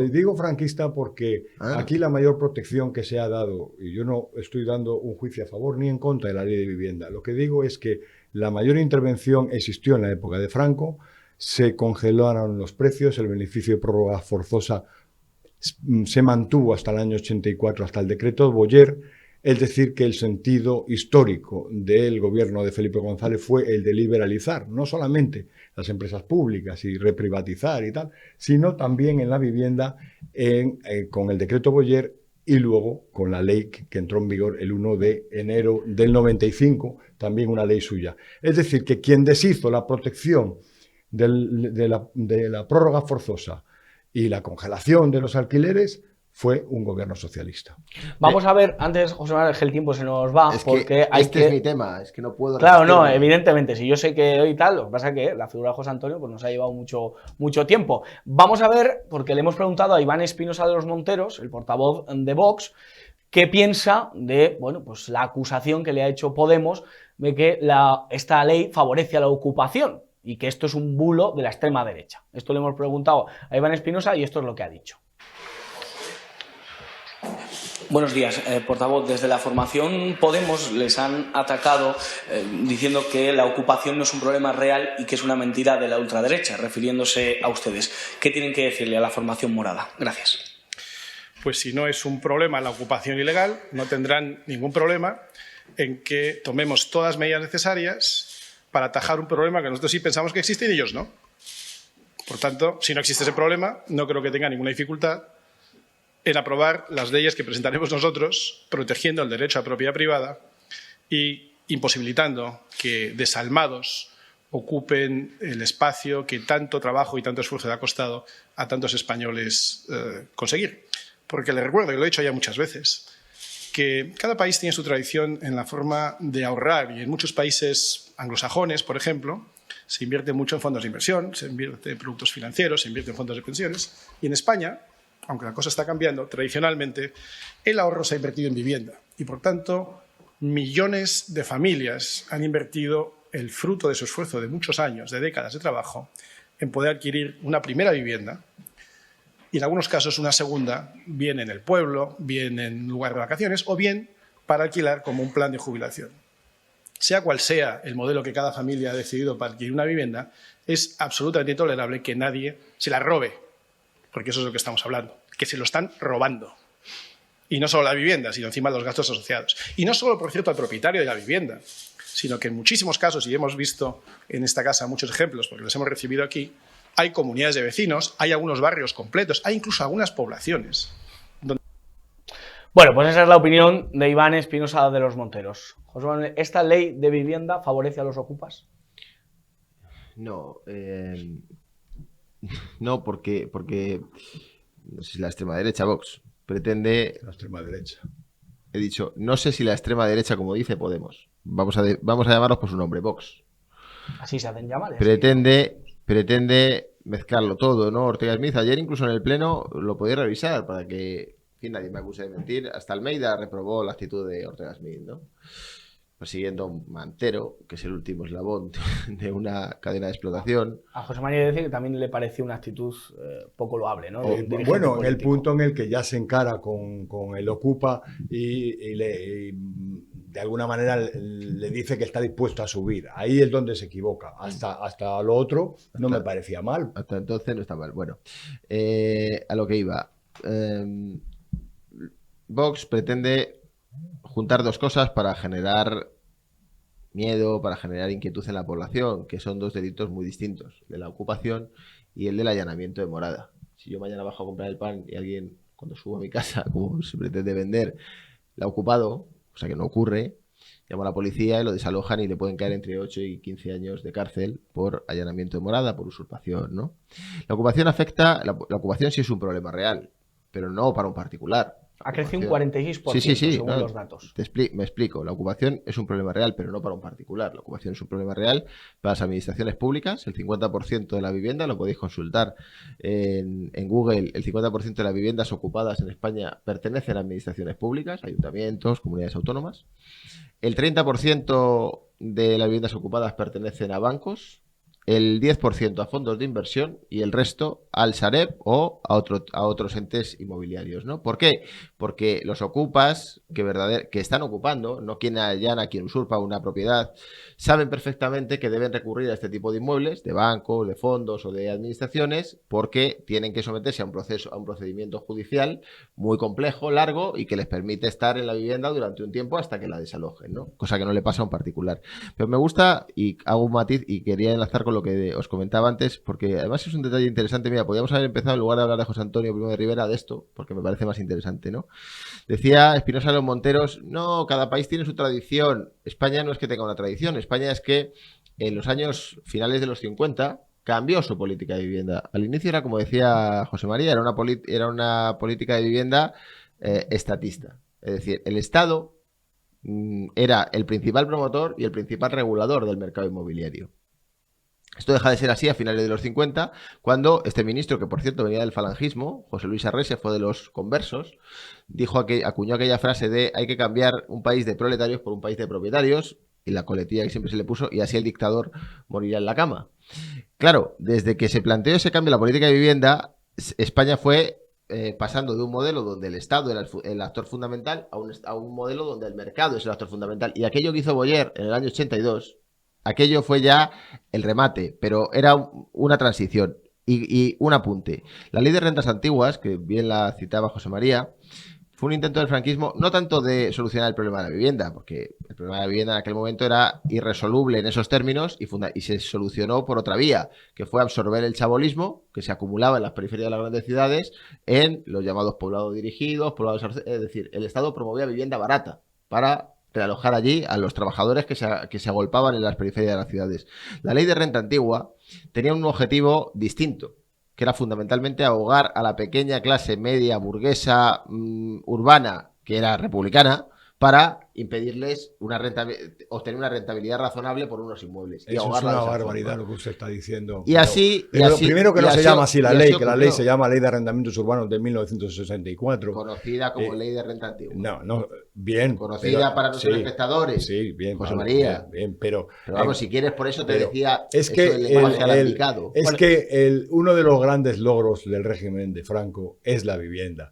digo franquista porque aquí la mayor protección que se ha dado, y yo no estoy dando un juicio a favor ni en contra de la ley de vivienda, lo que digo es que la mayor intervención existió en la época de Franco, se congelaron los precios, el beneficio de prórroga forzosa se mantuvo hasta el año 84, hasta el decreto Boyer. Es decir, que el sentido histórico del gobierno de Felipe González fue el de liberalizar no solamente las empresas públicas y reprivatizar y tal, sino también en la vivienda con el decreto Boyer y luego con la ley que entró en vigor el 1 de enero del 95, también una ley suya. Es decir, que quien deshizo la protección de la prórroga forzosa y la congelación de los alquileres fue un gobierno socialista. Vamos a ver, antes, José Manuel, que el tiempo se nos va, es porque que hay es mi tema, es que no puedo... Claro, no, evidentemente, si yo sé que hoy tal, lo que pasa es que la figura de José Antonio pues nos ha llevado mucho tiempo. Vamos a ver, porque le hemos preguntado a Iván Espinosa de los Monteros, el portavoz de Vox, qué piensa de, bueno, pues la acusación que le ha hecho Podemos de que esta ley favorece a la ocupación y que esto es un bulo de la extrema derecha. Esto le hemos preguntado a Iván Espinosa y esto es lo que ha dicho. Buenos días, portavoz. Desde la formación Podemos les han atacado diciendo que la ocupación no es un problema real y que es una mentira de la ultraderecha, refiriéndose a ustedes. ¿Qué tienen que decirle a la formación morada? Gracias. Pues si no es un problema la ocupación ilegal, no tendrán ningún problema en que tomemos todas las medidas necesarias para atajar un problema que nosotros sí pensamos que existe y ellos no. Por tanto, si no existe ese problema, no creo que tenga ninguna dificultad en aprobar las leyes que presentaremos nosotros, protegiendo el derecho a propiedad privada y imposibilitando que desalmados ocupen el espacio que tanto trabajo y tanto esfuerzo le ha costado a tantos españoles conseguir. Porque les recuerdo, y lo he dicho ya muchas veces, que cada país tiene su tradición en la forma de ahorrar y en muchos países anglosajones, por ejemplo, se invierte mucho en fondos de inversión, se invierte en productos financieros, se invierte en fondos de pensiones. Y en España, aunque la cosa está cambiando, tradicionalmente el ahorro se ha invertido en vivienda. Y por tanto, millones de familias han invertido el fruto de su esfuerzo de muchos años, de décadas de trabajo, en poder adquirir una primera vivienda y en algunos casos una segunda, bien en el pueblo, bien en un lugar de vacaciones o bien para alquilar como un plan de jubilación. Sea cual sea el modelo que cada familia ha decidido para adquirir una vivienda, es absolutamente intolerable que nadie se la robe, porque eso es lo que estamos hablando, que se lo están robando. Y no solo la vivienda, sino encima los gastos asociados. Y no solo, por cierto, al propietario de la vivienda, sino que en muchísimos casos, y hemos visto en esta casa muchos ejemplos, porque los hemos recibido aquí, hay comunidades de vecinos, hay algunos barrios completos, hay incluso algunas poblaciones. Bueno, pues esa es la opinión de Iván Espinosa de los Monteros. José Manuel, ¿esta ley de vivienda favorece a los ocupas? No, no porque no sé si la extrema derecha, Vox, pretende... La extrema derecha. He dicho, no sé si la extrema derecha, como dice Podemos, vamos a llamarlos por su nombre, Vox. Así se hacen llamar. Pretende mezclarlo todo, ¿no? Ortega Smith, ayer incluso en el Pleno lo podía revisar para que, en fin, nadie me acuse de mentir. Hasta Almeida reprobó la actitud de Ortega Smith, ¿no? Persiguiendo a un mantero, que es el último eslabón de una cadena de explotación. A José María decir que también le pareció una actitud poco loable, ¿no? Bueno, en el punto en el que ya se encara con el Ocupa y de alguna manera le dice que está dispuesto a subir. Ahí es donde se equivoca. Hasta lo otro no me parecía mal. Hasta entonces no está mal. Bueno, a lo que iba. Vox pretende juntar dos cosas para generar miedo, para generar inquietud en la población, que son dos delitos muy distintos, de la ocupación y el del allanamiento de morada. Si yo mañana bajo a comprar el pan y alguien, cuando subo a mi casa, como se pretende vender, la ha ocupado, o sea que no ocurre, llamo a la policía y lo desalojan y le pueden caer entre 8 y 15 años de cárcel por allanamiento de morada, por usurpación, ¿no? La ocupación afecta, la ocupación sí es un problema real, pero no para un particular. Ha crecido un 46% sí, según no, los datos. Me explico. La ocupación es un problema real, pero no para un particular. La ocupación es un problema real para las administraciones públicas. El 50% de la vivienda, lo podéis consultar en Google, el 50% de las viviendas ocupadas en España pertenecen a administraciones públicas, ayuntamientos, comunidades autónomas. El 30% de las viviendas ocupadas pertenecen a bancos, el 10% a fondos de inversión y el resto al Sareb o a otros entes inmobiliarios, ¿no? ¿Por qué? Porque los ocupas que están ocupando, no quien allana, quien usurpa una propiedad, saben perfectamente que deben recurrir a este tipo de inmuebles, de bancos, de fondos o de administraciones, porque tienen que someterse a un procedimiento judicial muy complejo, largo y que les permite estar en la vivienda durante un tiempo hasta que la desalojen, ¿no? Cosa que no le pasa a un particular. Pero me gusta, y hago un matiz, y quería enlazar con lo que os comentaba antes, porque además es un detalle interesante. Mira, podríamos haber empezado, en lugar de hablar de José Antonio Primo de Rivera, de esto, porque me parece más interesante, ¿no? Decía Espinosa de los Monteros, no, cada país tiene su tradición. España no es que tenga una tradición, España es que en los años finales de los 50 cambió su política de vivienda. Al inicio era, como decía José María, era una política de vivienda estatista. Es decir, el Estado era el principal promotor y el principal regulador del mercado inmobiliario. Esto deja de ser así a finales de los 50, cuando este ministro, que por cierto venía del falangismo, José Luis Arrese, fue de los conversos, acuñó aquella frase de hay que cambiar un país de proletarios por un país de propietarios, y la coletilla que siempre se le puso, y así el dictador morirá en la cama. Claro, desde que se planteó ese cambio en la política de vivienda, España fue pasando de un modelo donde el Estado era el actor fundamental a un modelo donde el mercado es el actor fundamental. Y aquello que hizo Boyer en el año 82, aquello fue ya el remate, pero era una transición. Y un apunte. La ley de rentas antiguas, que bien la citaba José María, fue un intento del franquismo no tanto de solucionar el problema de la vivienda, porque el problema de la vivienda en aquel momento era irresoluble en esos términos y se solucionó por otra vía, que fue absorber el chabolismo que se acumulaba en las periferias de las grandes ciudades en los llamados poblados dirigidos, es decir, el Estado promovía vivienda barata para realojar allí a los trabajadores que se agolpaban en las periferias de las ciudades. La ley de renta antigua tenía un objetivo distinto, que era fundamentalmente ahogar a la pequeña clase media burguesa urbana que era republicana, para impedirles obtener una rentabilidad razonable por unos inmuebles. Y Eso es ahogarla una de esa barbaridad forma. lo que usted está diciendo. Y así... Pero y lo así- primero que y no se así- llama así la y ley, así que la ley ocurrió. se llama Ley de Arrendamientos Urbanos de 1964. Conocida como Ley de Renta Antigua. No, bien. Conocida pero- para nuestros sí, espectadores. Sí, bien. José vale, María. Bien, pero... Pero vamos, si quieres, por eso te pero decía es eso que del lenguaje alambicado. uno de los grandes logros del régimen de Franco es la vivienda.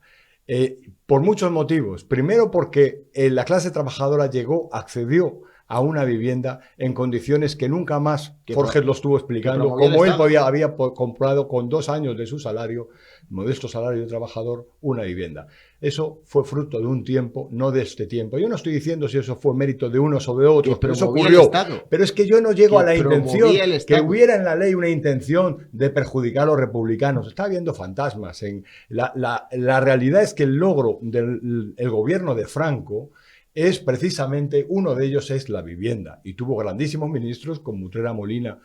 Por muchos motivos. Primero porque la clase trabajadora accedió a una vivienda en condiciones que nunca más Forges lo estuvo explicando, promovía el como él Estado. había comprado con 2 años de su salario, modesto salario de trabajador, una vivienda. Eso fue fruto de un tiempo, no de este tiempo. Yo no estoy diciendo si eso fue mérito de unos o de otros, pero eso promovía el ocurrió. Estado. Pero es que yo no llego Que a la intención promovía el que Estado. hubiera en la ley una intención de perjudicar a los republicanos. Está habiendo fantasmas. La realidad es que el logro del gobierno de Franco es precisamente, uno de ellos es la vivienda. Y tuvo grandísimos ministros como Utrera Molina.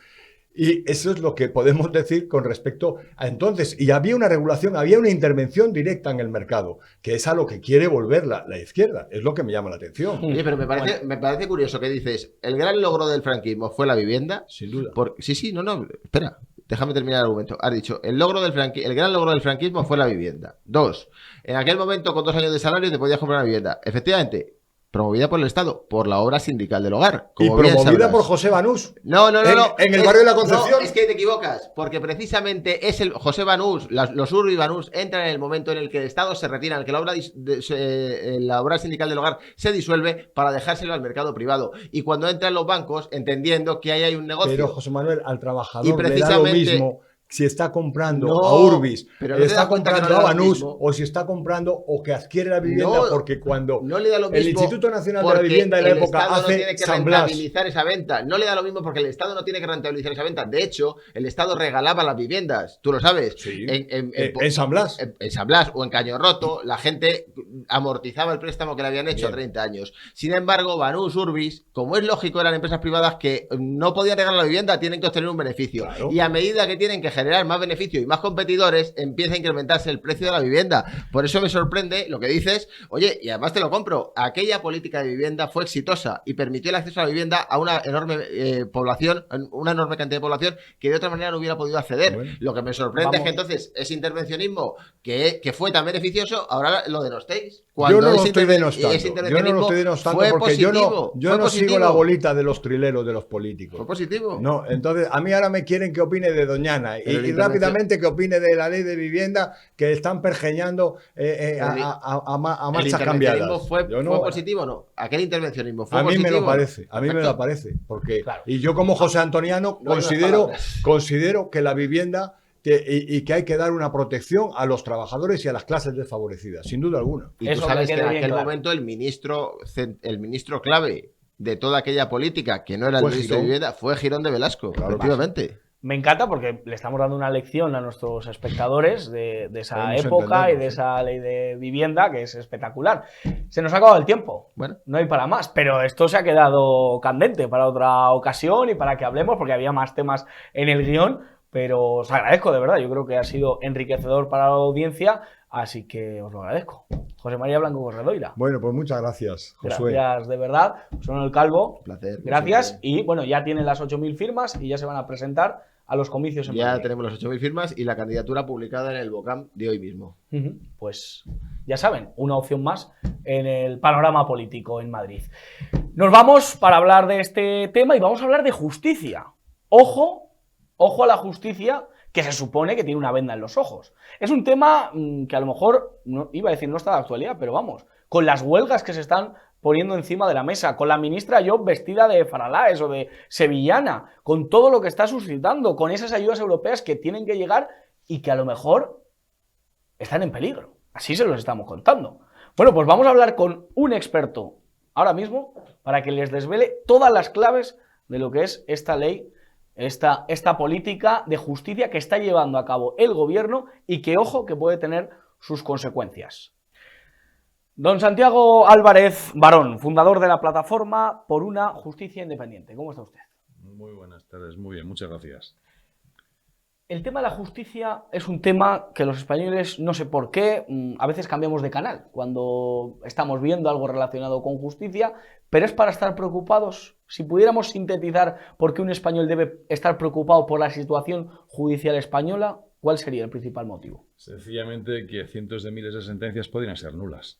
Y eso es lo que podemos decir con respecto a entonces. Y había una regulación, había una intervención directa en el mercado, que es a lo que quiere volver la izquierda. Es lo que me llama la atención. Oye, pero me parece curioso que dices, el gran logro del franquismo fue la vivienda. Sin duda. Sí, no, espera, déjame terminar el argumento. Has dicho, el gran logro del franquismo fue la vivienda. 2, en aquel momento con 2 años de salario te podías comprar una vivienda. Efectivamente, promovida por el Estado, por la obra sindical del hogar. Y Como bien promovida sabrás. por José Banús. No. En el barrio de la Concepción. No, es que te equivocas, porque precisamente es el José Banús, los Urbi Banús entran en el momento en el que el Estado se retira, en el que la obra sindical del hogar se disuelve para dejárselo al mercado privado. Y cuando entran los bancos, entendiendo que ahí hay un negocio. Pero José Manuel, al trabajador Y le da lo precisamente- mismo si está comprando No, a Urbis, pero no te está das cuenta que comprando no le a da lo Banús, mismo. o si está comprando o que adquiere la vivienda, No, porque cuando no le da lo el mismo Instituto Nacional de la porque Vivienda de la el época Estado no hace tiene que San Blas. rentabilizar esa venta. No le da lo mismo porque el Estado no tiene que rentabilizar esa venta. De hecho, el Estado regalaba las viviendas. Tú lo sabes. Sí. En San Blas. En San Blas o en Caño Roto, la gente amortizaba el préstamo que le habían hecho Bien. a 30 años. Sin embargo, Banús, Urbis, como es lógico, eran empresas privadas que no podían regalar la vivienda, tienen que obtener un beneficio. Claro. Y a medida que tienen que generar más beneficio y más competidores, empieza a incrementarse el precio de la vivienda. Por eso me sorprende lo que dices. Oye, y además te lo compro. Aquella política de vivienda fue exitosa y permitió el acceso a la vivienda a una enorme población, una enorme cantidad de población que de otra manera no hubiera podido acceder. Bueno. Lo que me sorprende es Vamos. que entonces ese intervencionismo que fue tan beneficioso, ahora lo denostéis. Yo Cuando no lo ese estoy ese denostando. Yo no lo intervencionismo estoy denostando fue porque yo positivo, no fue sigo positivo. la bolita de los trileros de los políticos. Fue positivo. No, entonces a mí ahora me quieren que opine de Doñana y, Pero la y intervención- rápidamente que opine de la ley de vivienda que están pergeñando a ¿El marchas intervencionismo cambiadas. fue Yo no- positivo o no? Aquel intervencionismo fue a mí positivo. me lo parece, a mí me Perfecto. lo parece, porque Claro. y yo como José Antoniano No hay unas considero palabras. que la vivienda y que hay que dar una protección a los trabajadores y a las clases desfavorecidas, sin duda alguna. Y Eso tú sabes que que quede en bien aquel claro. momento el ministro clave de toda aquella política, que no era el Fue ministro de Girón. Vivienda, fue Girón de Velasco, Claro. efectivamente. Me encanta porque le estamos dando una lección a nuestros espectadores de esa Podemos época y entenderlo, de sí. esa ley de vivienda que es espectacular. Se nos ha acabado el tiempo. Bueno. No hay para más, pero esto se ha quedado candente para otra ocasión y para que hablemos porque había más temas en el guión, pero os agradezco de verdad. Yo creo que ha sido enriquecedor para la audiencia, así que os lo agradezco. José María Blanco Corredoira. Bueno, pues muchas gracias, Josué. Gracias de verdad. José Manuel Calvo. Un placer. Gracias. Siempre. Y bueno, ya tienen las 8.000 firmas y ya se van a presentar a los comicios en Ya Madrid. tenemos las 8.000 firmas y la candidatura publicada en el BOCAM de hoy mismo. Ujú. Pues ya saben, una opción más en el panorama político en Madrid. Nos vamos para hablar de este tema y vamos a hablar de justicia. Ojo a la justicia que se supone que tiene una venda en los ojos. Es un tema que a lo mejor, no, iba a decir no está de actualidad, pero vamos, con las huelgas que se están poniendo encima de la mesa, con la ministra Llop vestida de Faralaes o de sevillana, con todo lo que está suscitando, con esas ayudas europeas que tienen que llegar y que a lo mejor están en peligro. Así se los estamos contando. Bueno, pues vamos a hablar con un experto ahora mismo para que les desvele todas las claves de lo que es esta ley, esta política de justicia que está llevando a cabo el gobierno y que, ojo, que puede tener sus consecuencias. Don Santiago Álvarez Barón, fundador de la plataforma por una justicia independiente. ¿Cómo está usted? Muy buenas tardes, muy bien, muchas gracias. El tema de la justicia es un tema que los españoles, no sé por qué, a veces cambiamos de canal cuando estamos viendo algo relacionado con justicia, pero es para estar preocupados. Si pudiéramos sintetizar por qué un español debe estar preocupado por la situación judicial española, ¿cuál sería el principal motivo? Sencillamente que cientos de miles de sentencias podrían ser nulas.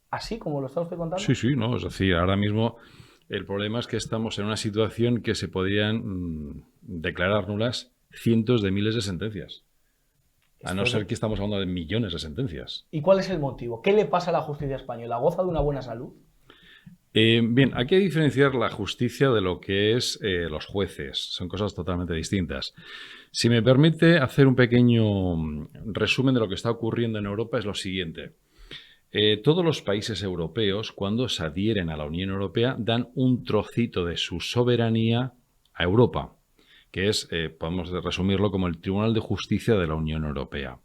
¿Así como lo está usted contando? Sí, no, es decir, ahora mismo el problema es que estamos en una situación que se podrían declarar nulas cientos de miles de sentencias. A no ser que estamos hablando de millones de sentencias. ¿Y cuál es el motivo? ¿Qué le pasa a la justicia española? ¿Goza de una buena salud? Bien, hay que diferenciar la justicia de lo que es los jueces. Son cosas totalmente distintas. Si me permite hacer un pequeño resumen de lo que está ocurriendo en Europa, es lo siguiente. Todos los países europeos, cuando se adhieren a la Unión Europea, dan un trocito de su soberanía a Europa, que es, podemos resumirlo como el Tribunal de Justicia de la Unión Europea.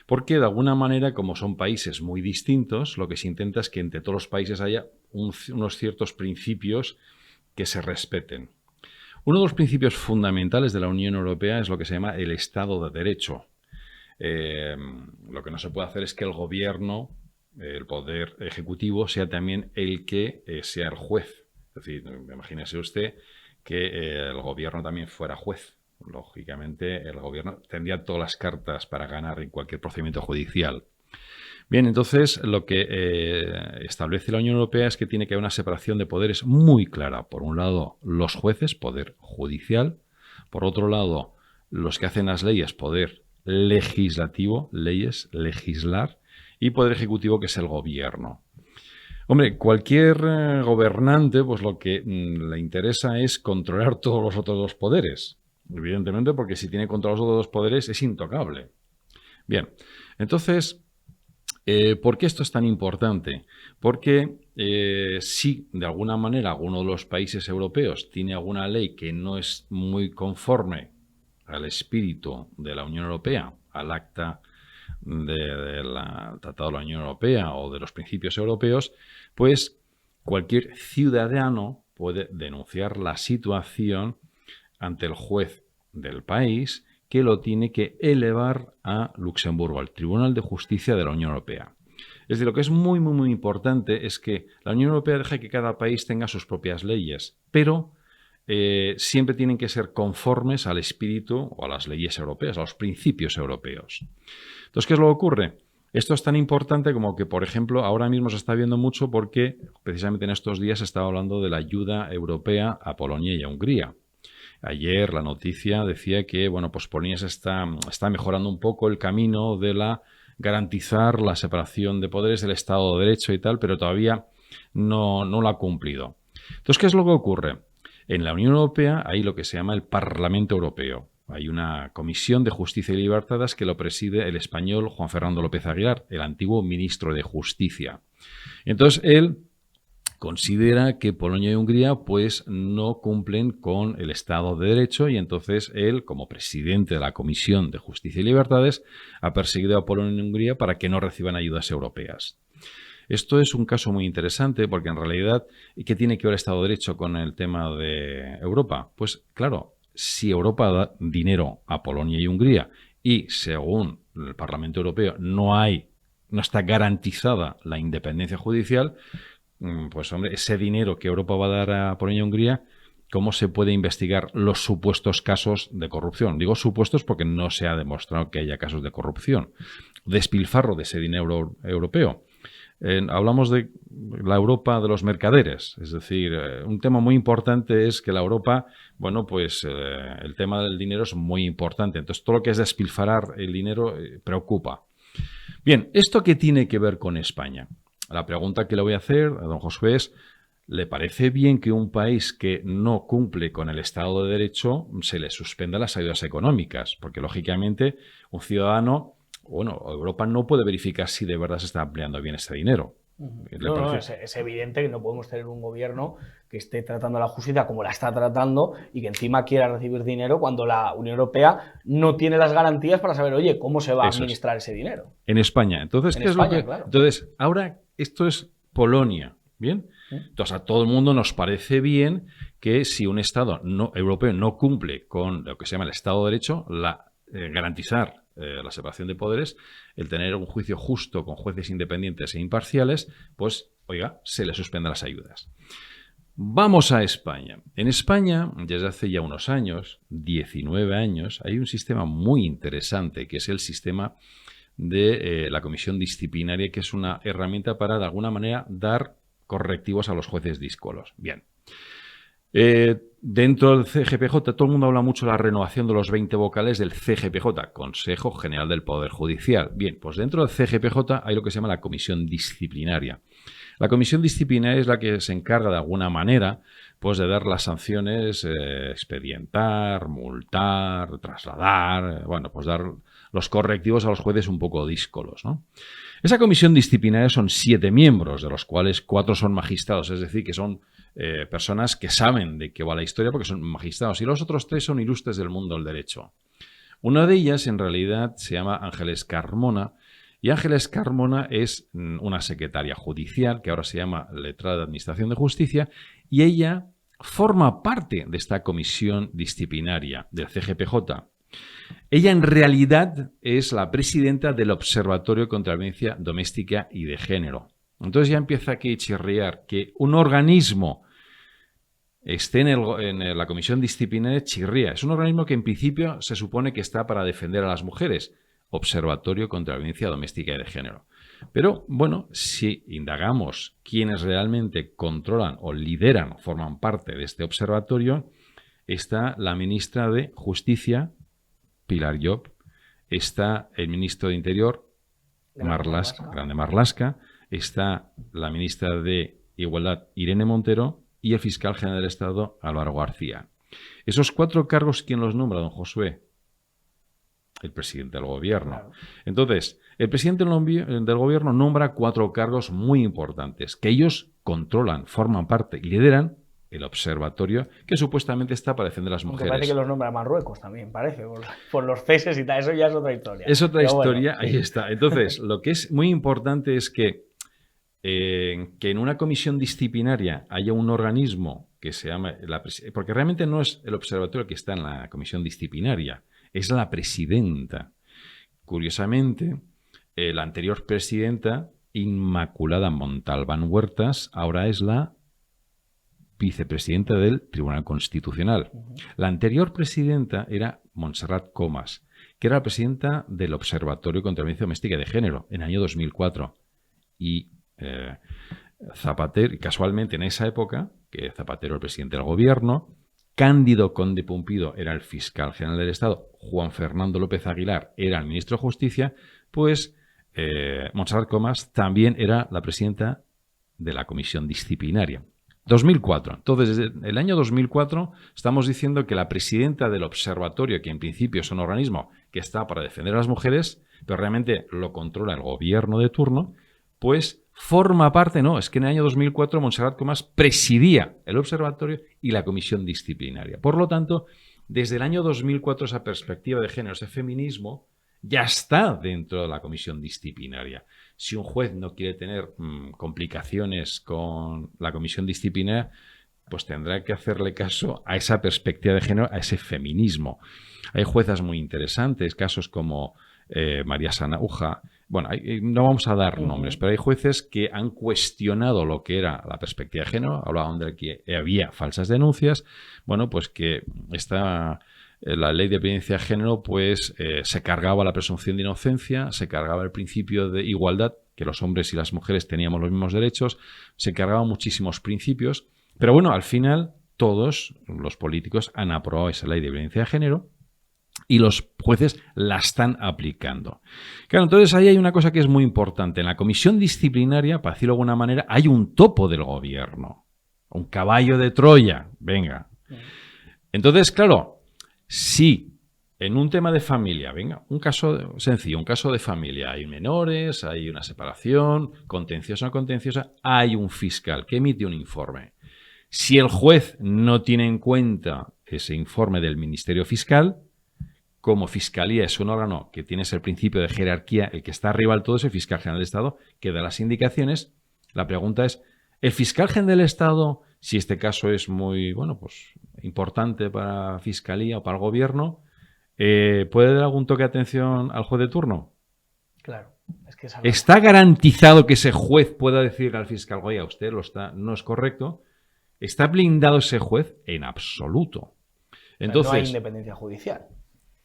Porque, de alguna manera, como son países muy distintos, lo que se intenta es que entre todos los países haya unos ciertos principios que se respeten. Uno de los principios fundamentales de la Unión Europea es lo que se llama el Estado de Derecho. Lo que no se puede hacer es que el gobierno, el poder ejecutivo, sea también el que sea el juez. Es decir, imagínese usted que el gobierno también fuera juez. Lógicamente, el gobierno tendría todas las cartas para ganar en cualquier procedimiento judicial. Bien, entonces, lo que establece la Unión Europea es que tiene que haber una separación de poderes muy clara. Por un lado, los jueces, poder judicial. Por otro lado, los que hacen las leyes, poder legislativo, leyes, legislar. Y poder ejecutivo, que es el gobierno. Hombre, cualquier gobernante, pues lo que le interesa es controlar todos los otros dos poderes. Evidentemente, porque si tiene control los otros dos poderes es intocable. Bien, entonces, ¿por qué esto es tan importante? Porque si de alguna manera alguno de los países europeos tiene alguna ley que no es muy conforme al espíritu de la Unión Europea, al acta del Tratado de la Unión Europea o de los principios europeos, pues cualquier ciudadano puede denunciar la situación ante el juez del país, que lo tiene que elevar a Luxemburgo, al Tribunal de Justicia de la Unión Europea. Es decir, lo que es muy, muy, muy importante es que la Unión Europea deja que cada país tenga sus propias leyes, pero siempre tienen que ser conformes al espíritu o a las leyes europeas, a los principios europeos. Entonces, ¿qué es lo que ocurre? Esto es tan importante como que, por ejemplo, ahora mismo se está viendo mucho porque precisamente en estos días se estaba hablando de la ayuda europea a Polonia y a Hungría. Ayer la noticia decía que, bueno, pues Polonia está mejorando un poco el camino de garantizar la separación de poderes del Estado de Derecho y tal, pero todavía no lo ha cumplido. Entonces, ¿qué es lo que ocurre? En la Unión Europea hay lo que se llama el Parlamento Europeo. Hay una comisión de justicia y libertades que lo preside el español Juan Fernando López Aguilar, el antiguo ministro de Justicia. Entonces, él considera que Polonia y Hungría pues no cumplen con el Estado de Derecho y entonces él, como presidente de la Comisión de Justicia y Libertades, ha perseguido a Polonia y Hungría para que no reciban ayudas europeas. Esto es un caso muy interesante porque en realidad, ¿qué tiene que ver el Estado de Derecho con el tema de Europa? Pues claro, si Europa da dinero a Polonia y Hungría y según el Parlamento Europeo no está garantizada la independencia judicial, pues hombre, ese dinero que Europa va a dar a Polonia y Hungría, ¿cómo se puede investigar los supuestos casos de corrupción? Digo supuestos porque no se ha demostrado que haya casos de corrupción. Despilfarro de ese dinero europeo. Hablamos de la Europa de los mercaderes, es decir, un tema muy importante es que la Europa, bueno, pues el tema del dinero es muy importante, entonces todo lo que es despilfarrar el dinero preocupa. Bien, ¿esto qué tiene que ver con España? La pregunta que le voy a hacer a don Josué es, ¿le parece bien que un país que no cumple con el Estado de Derecho se le suspenda las ayudas económicas? Porque, lógicamente, un ciudadano, bueno, Europa no puede verificar si de verdad se está empleando bien ese dinero. Es evidente que no podemos tener un gobierno que esté tratando la justicia como la está tratando y que encima quiera recibir dinero cuando la Unión Europea no tiene las garantías para saber, oye, cómo se va a administrar ese dinero. En España. Entonces, ¿qué es lo que...? Claro. Entonces, ahora esto es Polonia, ¿bien? Entonces, a todo el mundo nos parece bien que si un Estado europeo no cumple con lo que se llama el Estado de Derecho, la garantizar la separación de poderes, el tener un juicio justo con jueces independientes e imparciales, pues, oiga, se le suspenden las ayudas. Vamos a España. En España, desde hace ya unos años, 19 años, hay un sistema muy interesante, que es el sistema de la comisión disciplinaria, que es una herramienta para, de alguna manera, dar correctivos a los jueces díscolos. Bien. Dentro del CGPJ, todo el mundo habla mucho de la renovación de los 20 vocales del CGPJ, Consejo General del Poder Judicial. Bien, pues dentro del CGPJ hay lo que se llama la comisión disciplinaria. La comisión disciplinaria es la que se encarga de alguna manera pues de dar las sanciones, expedientar, multar, trasladar, bueno, pues dar los correctivos a los jueces un poco díscolos, ¿no? Esa comisión disciplinaria son 7 miembros, de los cuales 4 son magistrados, es decir, que son personas que saben de qué va la historia porque son magistrados, y los otros 3 son ilustres del mundo del derecho. Una de ellas, en realidad, se llama Ángeles Carmona, y Ángeles Carmona es una secretaria judicial, que ahora se llama letrada de Administración de Justicia, y ella forma parte de esta comisión disciplinaria del CGPJ. Ella en realidad es la presidenta del Observatorio contra la Violencia Doméstica y de Género. Entonces ya empieza aquí a chirriar que un organismo esté en la comisión disciplinaria, chirría. Es un organismo que en principio se supone que está para defender a las mujeres. Observatorio contra la Violencia Doméstica y de Género. Pero, bueno, si indagamos quiénes realmente controlan o lideran, forman parte de este observatorio, está la ministra de Justicia, Pilar Llop, está el ministro de Interior, Grande Marlaska, está la ministra de Igualdad, Irene Montero, y el fiscal general del Estado, Álvaro García. Esos 4 cargos, ¿quién los nombra, don Josué? El presidente del gobierno. Claro. Entonces, el presidente del gobierno nombra 4 cargos muy importantes, que ellos controlan, forman parte y lideran el observatorio, que supuestamente está para defender a las mujeres. Parece que los nombra Marruecos también, parece, por los ceses y tal, eso ya es otra historia. Es otra historia, bueno, ahí está. Entonces, lo que es muy importante es que en una comisión disciplinaria haya un organismo que se llama... porque realmente no es el observatorio que está en la comisión disciplinaria, es la presidenta. Curiosamente, la anterior presidenta, Inmaculada Montalbán Huertas, ahora es la vicepresidenta del Tribunal Constitucional. La anterior presidenta era Montserrat Comas, que era la presidenta del Observatorio contra la Violencia Doméstica y de Género en el año 2004. Y Zapatero, casualmente en esa época, que Zapatero era el presidente del gobierno, Cándido Conde Pumpido era el fiscal general del Estado, Juan Fernando López Aguilar era el ministro de Justicia, pues Montserrat Comas también era la presidenta de la comisión disciplinaria. 2004. Entonces, desde el año 2004 estamos diciendo que la presidenta del observatorio, que en principio es un organismo que está para defender a las mujeres, pero realmente lo controla el gobierno de turno, pues forma parte, no, es que en el año 2004 Montserrat Comas presidía el observatorio y la comisión disciplinaria. Por lo tanto, desde el año 2004 esa perspectiva de género, ese feminismo, ya está dentro de la comisión disciplinaria. Si un juez no quiere tener complicaciones con la comisión disciplinaria, pues tendrá que hacerle caso a esa perspectiva de género, a ese feminismo. Hay juezas muy interesantes, casos como María Sanauja. Bueno, no vamos a dar nombres, pero hay jueces que han cuestionado lo que era la perspectiva de género, hablaban de que había falsas denuncias, bueno, pues que la ley de violencia de género pues se cargaba la presunción de inocencia, se cargaba el principio de igualdad, que los hombres y las mujeres teníamos los mismos derechos, se cargaban muchísimos principios, pero bueno, al final todos los políticos han aprobado esa ley de violencia de género y los jueces la están aplicando. Claro, entonces ahí hay una cosa que es muy importante. En la comisión disciplinaria, para decirlo de alguna manera, hay un topo del gobierno, un caballo de Troya, venga. Entonces, claro, si en un tema de familia, venga, un caso sencillo, un caso de familia, hay menores, hay una separación, contenciosa o no contenciosa, hay un fiscal que emite un informe. Si el juez no tiene en cuenta ese informe del Ministerio Fiscal, como Fiscalía es un órgano que tiene ese principio de jerarquía, el que está arriba del todo es el Fiscal General del Estado, que da las indicaciones. La pregunta es, ¿el Fiscal General del Estado, si este caso es muy, bueno, pues importante para Fiscalía o para el Gobierno, ¿puede dar algún toque de atención al juez de turno? Claro. Es que ¿Está garantizado que ese juez pueda decir al fiscal, oye, usted no es correcto? ¿Está blindado ese juez? En absoluto. Entonces, no hay independencia judicial.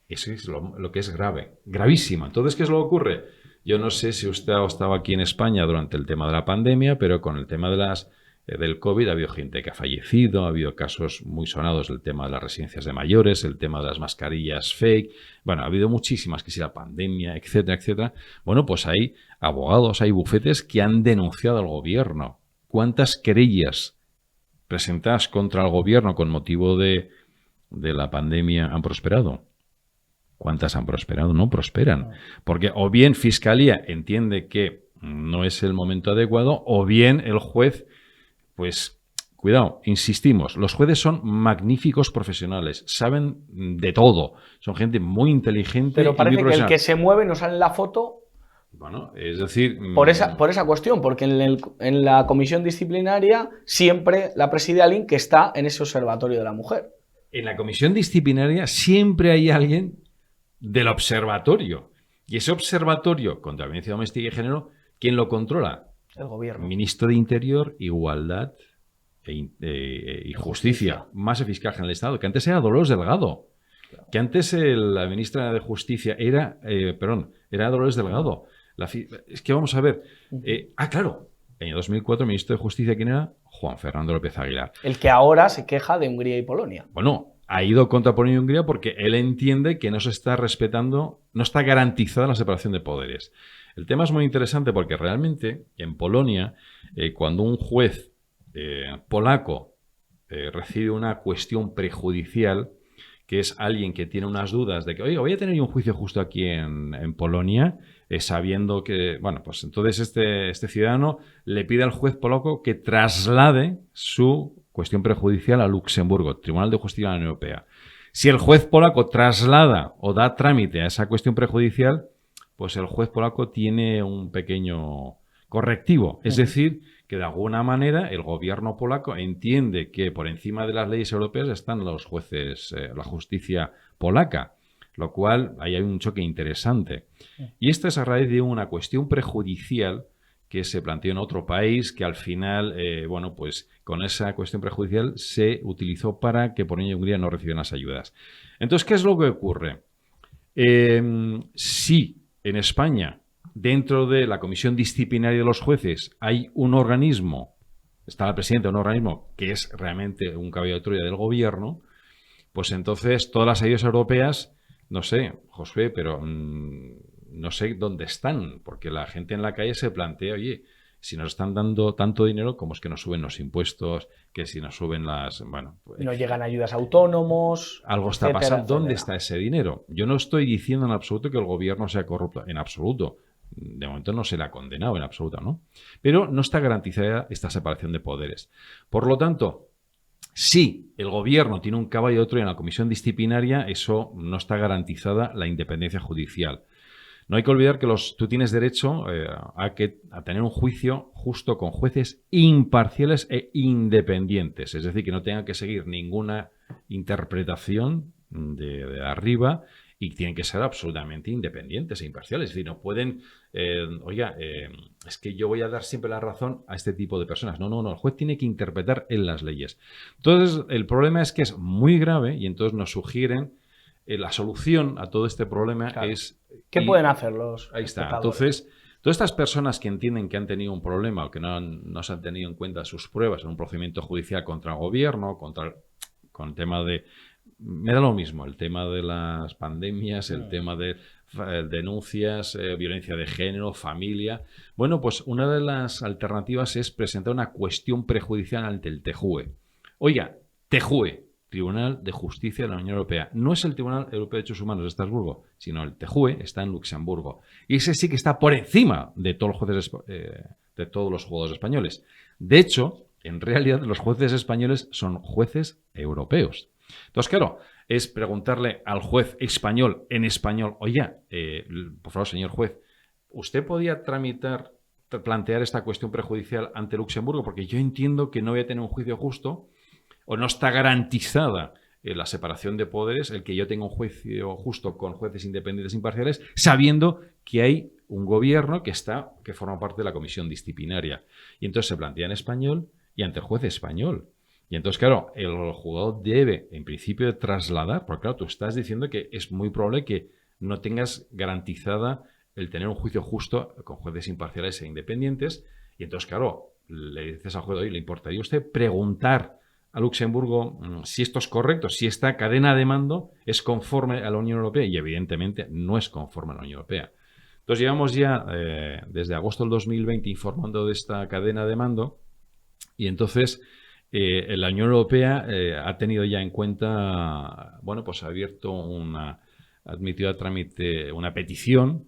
Eso es lo que es grave, gravísimo. Entonces, ¿qué es lo que ocurre? Yo no sé si usted ha estado aquí en España durante el tema de la pandemia, pero con el tema del COVID ha habido gente que ha fallecido, ha habido casos muy sonados, el tema de las residencias de mayores, el tema de las mascarillas fake. Bueno, ha habido muchísimas, que si la pandemia, etcétera, etcétera. Bueno, pues hay abogados, hay bufetes que han denunciado al gobierno. ¿Cuántas querellas presentadas contra el gobierno con motivo de la pandemia han prosperado? ¿Cuántas han prosperado? No prosperan. Porque o bien Fiscalía entiende que no es el momento adecuado, o bien el juez, pues, cuidado, insistimos, los jueces son magníficos profesionales, saben de todo, son gente muy inteligente. Pero y parece muy que el profesional. que se mueve no sale en la foto Bueno, es decir... por esa cuestión, porque en la comisión disciplinaria siempre la preside alguien que está en ese observatorio de la mujer. En la comisión disciplinaria siempre hay alguien del observatorio. Y ese observatorio contra la violencia doméstica y de género, ¿quién lo controla? El gobierno. Ministro de Interior, Igualdad y Justicia. Más el fiscal general del Estado, que antes era Dolores Delgado. Que antes la ministra de Justicia era Dolores Delgado. Es que vamos a ver. Claro. En el 2004, el ministro de Justicia, ¿quién era? Juan Fernando López Aguilar. El que ahora se queja de Hungría y Polonia. Bueno, ha ido contra Polonia y Hungría porque él entiende que no se está respetando, no está garantizada la separación de poderes. El tema es muy interesante porque realmente en Polonia, cuando un juez polaco recibe una cuestión prejudicial, que es alguien que tiene unas dudas de que, oye, voy a tener un juicio justo aquí en Polonia, sabiendo que, bueno, pues entonces este ciudadano le pide al juez polaco que traslade su cuestión prejudicial a Luxemburgo, Tribunal de Justicia de la Unión Europea. Si el juez polaco traslada o da trámite a esa cuestión prejudicial, pues el juez polaco tiene un pequeño correctivo. Es decir, que de alguna manera el gobierno polaco entiende que por encima de las leyes europeas están los jueces, la justicia polaca, lo cual ahí hay un choque interesante. Y esto es a raíz de una cuestión prejudicial que se planteó en otro país, que al final, bueno, pues con esa cuestión prejudicial se utilizó para que Polonia y Hungría no recibieran las ayudas. Entonces, ¿qué es lo que ocurre? Si en España, dentro de la comisión disciplinaria de los jueces, hay un organismo, está el presidente de un organismo que es realmente un caballo de Troya del gobierno, pues entonces todas las ayudas europeas, no sé, Josué, pero no sé dónde están, porque la gente en la calle se plantea, oye, si nos están dando tanto dinero, ¿cómo es que nos suben los impuestos? Que si nos suben las... Bueno, pues, no llegan ayudas a autónomos. Algo está etcétera, pasando. ¿Dónde etcétera. está ese dinero? Yo no estoy diciendo en absoluto que el gobierno sea corrupto, en absoluto. De momento no se le ha condenado en absoluto, ¿no? Pero no está garantizada esta separación de poderes. Por lo tanto, si el gobierno tiene un caballo de Troya en la comisión disciplinaria, eso no está garantizada la independencia judicial. No hay que olvidar que tú tienes derecho a tener un juicio justo con jueces imparciales e independientes. Es decir, que no tengan que seguir ninguna interpretación de arriba y tienen que ser absolutamente independientes e imparciales. Es decir, no pueden, es que yo voy a dar siempre la razón a este tipo de personas. No, el juez tiene que interpretar en las leyes. Entonces, el problema es que es muy grave y entonces nos sugieren la solución a todo este problema es... ¿Qué pueden hacer los Ahí está. espectadores? Entonces, todas estas personas que entienden que han tenido un problema o que no se han tenido en cuenta sus pruebas en un procedimiento judicial contra el gobierno, con el tema de... Me da lo mismo, el tema de las pandemias, el tema de denuncias, violencia de género, familia. Bueno, pues una de las alternativas es presentar una cuestión prejudicial ante el TJUE. Oiga, TJUE, Tribunal de Justicia de la Unión Europea. No es el Tribunal Europeo de Derechos Humanos de Estrasburgo, sino el TJUE está en Luxemburgo. Y ese sí que está por encima de todos los jueces españoles. De hecho, en realidad, los jueces españoles son jueces europeos. Entonces, claro, es preguntarle al juez español en español, oye, por favor, señor juez, ¿usted podía plantear esta cuestión prejudicial ante Luxemburgo? Porque yo entiendo que no voy a tener un juicio justo o no está garantizada la separación de poderes, el que yo tenga un juicio justo con jueces independientes e imparciales, sabiendo que hay un gobierno que forma parte de la comisión disciplinaria. Y entonces se plantea en español y ante el juez español. Y entonces, claro, el juzgado debe, en principio, de trasladar, porque claro, tú estás diciendo que es muy probable que no tengas garantizada el tener un juicio justo con jueces imparciales e independientes. Y entonces, claro, le dices al juez, oye, ¿le importaría a usted preguntar a Luxemburgo si esto es correcto, si esta cadena de mando es conforme a la Unión Europea? Y evidentemente no es conforme a la Unión Europea. Entonces llevamos ya desde agosto del 2020 informando de esta cadena de mando y entonces la Unión Europea ha tenido ya en cuenta, bueno, pues ha admitido a trámite una petición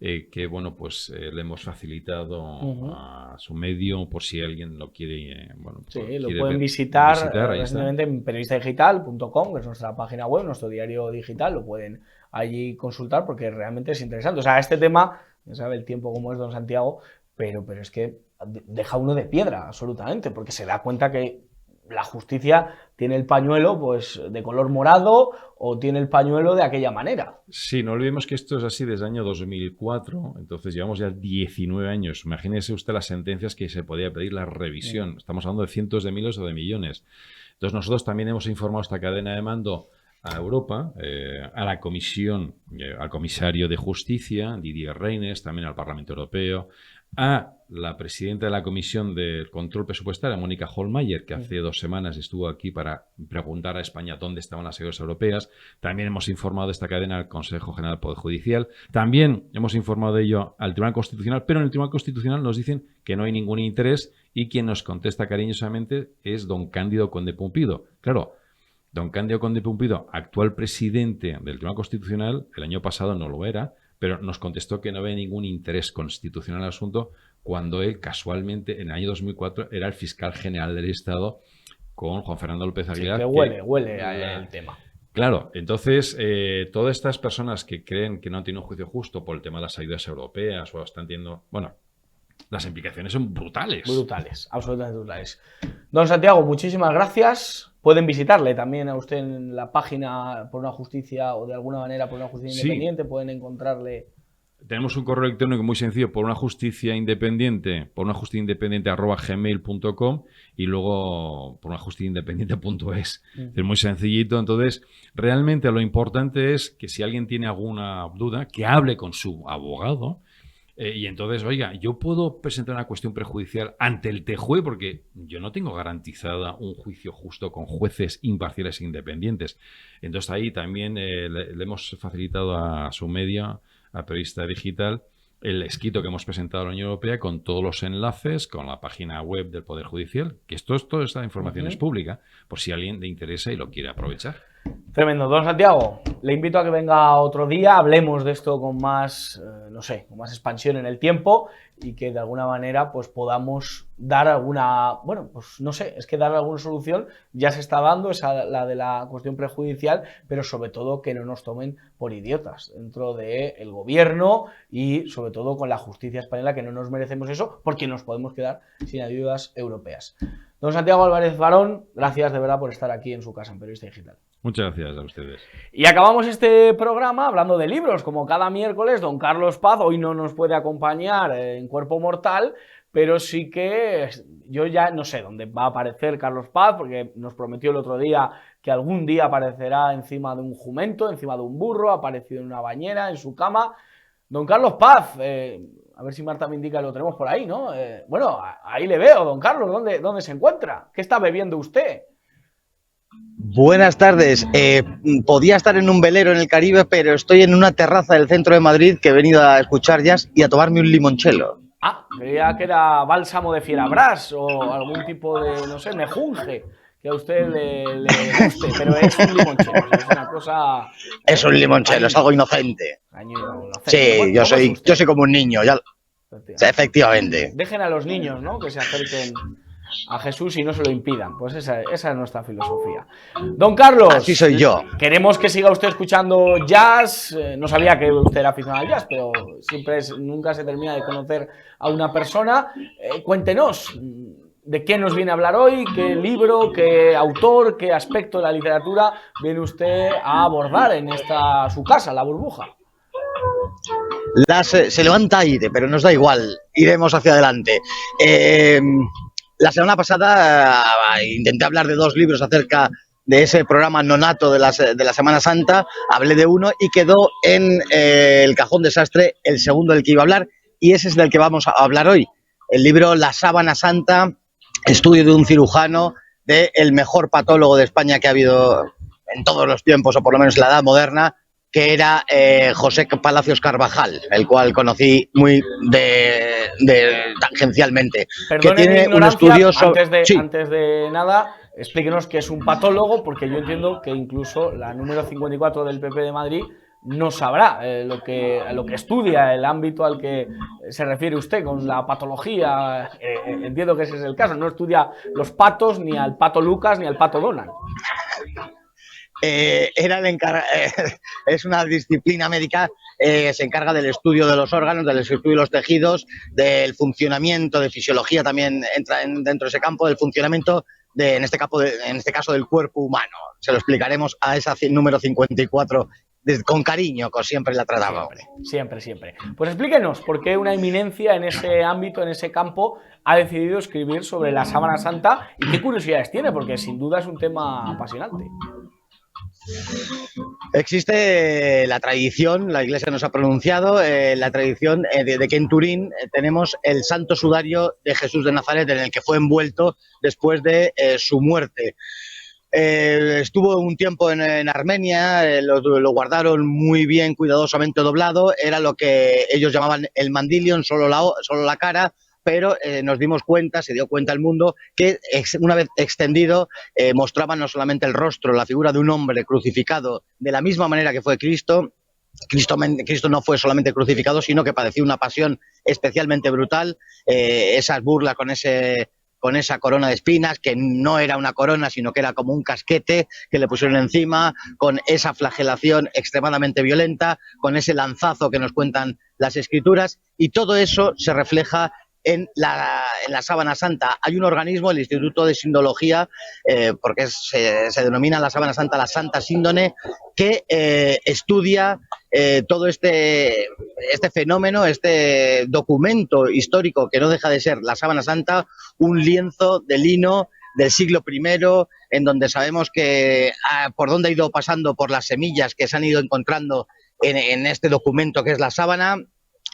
que, bueno, pues le hemos facilitado a su medio por si alguien lo quiere, bueno, sí, quiere lo pueden visitar ahí está. recientemente en periodistadigital.com, que es nuestra página web, nuestro diario digital, lo pueden allí consultar porque realmente es interesante. O sea, este tema, ya sabe el tiempo como es, don Santiago, pero es que deja uno de piedra, absolutamente, porque se da cuenta que la justicia tiene el pañuelo pues de color morado o tiene el pañuelo de aquella manera. Sí, no olvidemos que esto es así desde el año 2004, entonces llevamos ya 19 años. Imagínese usted las sentencias que se podía pedir la revisión. Estamos hablando de cientos de miles o de millones. Entonces nosotros también hemos informado esta cadena de mando a Europa, a la Comisión, al Comisario de Justicia, Didier Reynders, también al Parlamento Europeo, a la presidenta de la Comisión de Control Presupuestario, Mónica Hohlmeier, que hace 2 semanas estuvo aquí para preguntar a España dónde estaban las ayudas europeas. También hemos informado de esta cadena al Consejo General del Poder Judicial. También hemos informado de ello al Tribunal Constitucional, pero en el Tribunal Constitucional nos dicen que no hay ningún interés y quien nos contesta cariñosamente es don Cándido Conde Pumpido. Claro, don Cándido Conde Pumpido, actual presidente del Tribunal Constitucional, el año pasado no lo era, pero nos contestó que no había ningún interés constitucional en el asunto cuando él, casualmente, en el año 2004, era el fiscal general del Estado con Juan Fernando López Aguilar. Sí, que huele el tema. Claro, entonces, todas estas personas que creen que no han tenido un juicio justo por el tema de las ayudas europeas o están teniendo... Bueno, las implicaciones son brutales. Brutales, absolutamente brutales. Don Santiago, muchísimas gracias. Pueden visitarle también a usted en la página Por una Justicia o de alguna manera Por una Justicia Independiente. Pueden encontrarle... Tenemos un correo electrónico muy sencillo, por una justicia independiente @gmail.com y luego por una justicia independiente.es. Es muy sencillito. Entonces, realmente lo importante es que si alguien tiene alguna duda, que hable con su abogado. Y entonces, oiga, yo puedo presentar una cuestión prejudicial ante el TJUE porque yo no tengo garantizada un juicio justo con jueces imparciales e independientes. Entonces ahí también le hemos facilitado a su media, a Periodista Digital, el escrito que hemos presentado a la Unión Europea con todos los enlaces, con la página web del Poder Judicial, que toda esta información es pública, por si a alguien le interesa y lo quiere aprovechar. Tremendo. Don Santiago, le invito a que venga otro día, hablemos de esto con más, no sé, con más expansión en el tiempo y que de alguna manera pues podamos dar alguna, bueno, pues no sé, es que dar alguna solución ya se está dando, esa la de la cuestión prejudicial, pero sobre todo que no nos tomen por idiotas dentro del gobierno y sobre todo con la justicia española, que no nos merecemos eso porque nos podemos quedar sin ayudas europeas. Don Santiago Álvarez Barón, gracias de verdad por estar aquí en su casa en Periodista Digital. Muchas gracias a ustedes. Y acabamos este programa hablando de libros. Como cada miércoles, don Carlos Paz hoy no nos puede acompañar en Cuerpo Mortal, pero sí que yo ya no sé dónde va a aparecer Carlos Paz, porque nos prometió el otro día que algún día aparecerá encima de un jumento, encima de un burro, ha aparecido en una bañera, en su cama. Don Carlos Paz, a ver si Marta me indica que lo tenemos por ahí, ¿no? Bueno, ahí le veo, don Carlos, ¿dónde se encuentra? ¿Qué está bebiendo usted? Buenas tardes. Podía estar en un velero en el Caribe, pero estoy en una terraza del centro de Madrid que he venido a escuchar jazz y a tomarme un limoncello. Ah, creía que era bálsamo de Fierabrás o algún tipo de, no sé, mejunje que a usted le guste, pero es un limoncello, es una cosa... Es un limoncello, es algo inocente. Sí, Bueno, yo soy como un niño, ya... Efectivamente. Dejen a los niños, ¿no?, que se acerquen a Jesús y no se lo impidan. Pues esa es nuestra filosofía. Don Carlos, así soy yo. Queremos que siga usted escuchando jazz. No sabía que usted era aficionado al jazz, pero nunca se termina de conocer a una persona. Cuéntenos, ¿De qué nos viene a hablar hoy? ¿Qué libro, qué autor, qué aspecto de la literatura viene usted a abordar en su casa, La Burbuja? Se levanta aire, pero nos da igual, iremos hacia adelante. La semana pasada intenté hablar de 2 libros acerca de ese programa nonato de la Semana Santa, hablé de uno y quedó en el cajón desastre el segundo del que iba a hablar, y ese es del que vamos a hablar hoy. El libro La Sábana Santa, estudio de un cirujano, del mejor patólogo de España que ha habido en todos los tiempos, o por lo menos en la Edad Moderna, que era José Palacios Carvajal, el cual conocí muy tangencialmente. Perdone que tiene mi ignorancia, un estudio sobre... antes de nada, explíquenos qué es un patólogo, porque yo entiendo que incluso la número 54 del PP de Madrid no sabrá lo que estudia, el ámbito al que se refiere usted con la patología. Entiendo que ese es el caso, no estudia los patos, ni al pato Lucas, ni al pato Donald. Es una disciplina médica, se encarga del estudio de los órganos, del estudio de los tejidos, del funcionamiento, de fisiología también entra dentro de ese campo, del funcionamiento, en este caso del cuerpo humano. Se lo explicaremos a esa número 54 con cariño, que siempre la trataba. Siempre. Pues explíquenos por qué una eminencia en ese ámbito, en ese campo, ha decidido escribir sobre la Sábana Santa y qué curiosidades tiene, porque sin duda es un tema apasionante. Existe la tradición, la Iglesia nos ha pronunciado, la tradición de que en Turín tenemos el Santo Sudario de Jesús de Nazaret, en el que fue envuelto después de su muerte. Estuvo un tiempo en Armenia, lo guardaron muy bien, cuidadosamente doblado, era lo que ellos llamaban el mandilion, solo la cara, pero se dio cuenta el mundo que una vez extendido mostraba no solamente el rostro, la figura de un hombre crucificado de la misma manera que fue Cristo. Cristo no fue solamente crucificado, sino que padeció una pasión especialmente brutal, esas burlas con esa corona de espinas, que no era una corona, sino que era como un casquete que le pusieron encima, con esa flagelación extremadamente violenta, con ese lanzazo que nos cuentan las Escrituras, y todo eso se refleja en la Sábana Santa. Hay un organismo, el Instituto de Sindología, porque se denomina la Sábana Santa la Santa Síndone, que estudia todo este fenómeno, este documento histórico que no deja de ser la Sábana Santa, un lienzo de lino del siglo I, en donde sabemos que por dónde ha ido pasando por las semillas que se han ido encontrando en este documento que es la sábana,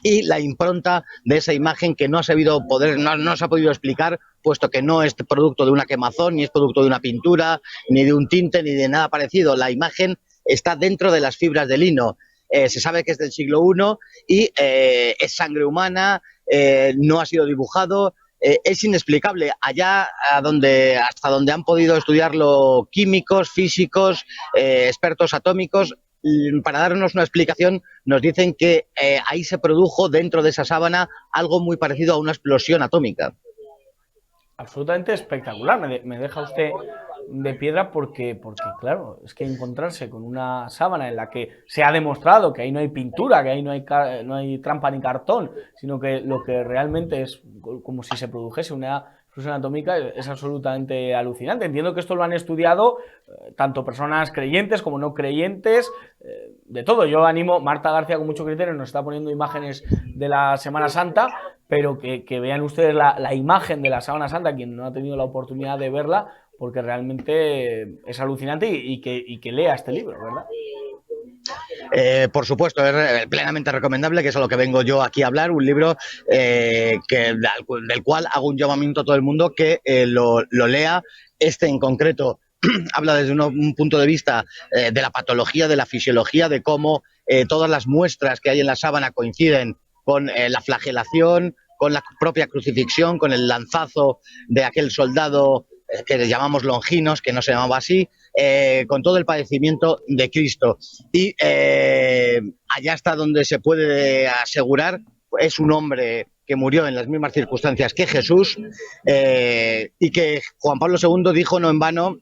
y la impronta de esa imagen que no se ha podido explicar, puesto que no es producto de una quemazón, ni es producto de una pintura, ni de un tinte, ni de nada parecido. La imagen está dentro de las fibras de lino. Se sabe que es del siglo I y es sangre humana, no ha sido dibujado. Es inexplicable. Allá hasta donde han podido estudiarlo químicos, físicos, expertos atómicos, para darnos una explicación, nos dicen que ahí se produjo dentro de esa sábana algo muy parecido a una explosión atómica. Absolutamente espectacular. Me deja usted de piedra porque claro, es que encontrarse con una sábana en la que se ha demostrado que ahí no hay pintura, que ahí no hay trampa ni cartón, sino que lo que realmente es como si se produjese una explosión atómica, es absolutamente alucinante. Entiendo que esto lo han estudiado tanto personas creyentes como no creyentes, de todo. Yo animo, Marta García con mucho criterio nos está poniendo imágenes de la Semana Santa, pero que vean ustedes la imagen de la Sábana Santa, quien no ha tenido la oportunidad de verla, porque realmente es alucinante y que lea este libro, ¿verdad? Por supuesto, es plenamente recomendable, que es a lo que vengo yo aquí a hablar, un libro del cual hago un llamamiento a todo el mundo que lo lea. Este en concreto habla desde un punto de vista de la patología, de la fisiología, de cómo todas las muestras que hay en la sábana coinciden con la flagelación, con la propia crucifixión, con el lanzazo de aquel soldado que le llamamos Longinos, que no se llamaba así, con todo el padecimiento de Cristo. Y allá está donde se puede asegurar, es un hombre que murió en las mismas circunstancias que Jesús, y que Juan Pablo II dijo no en vano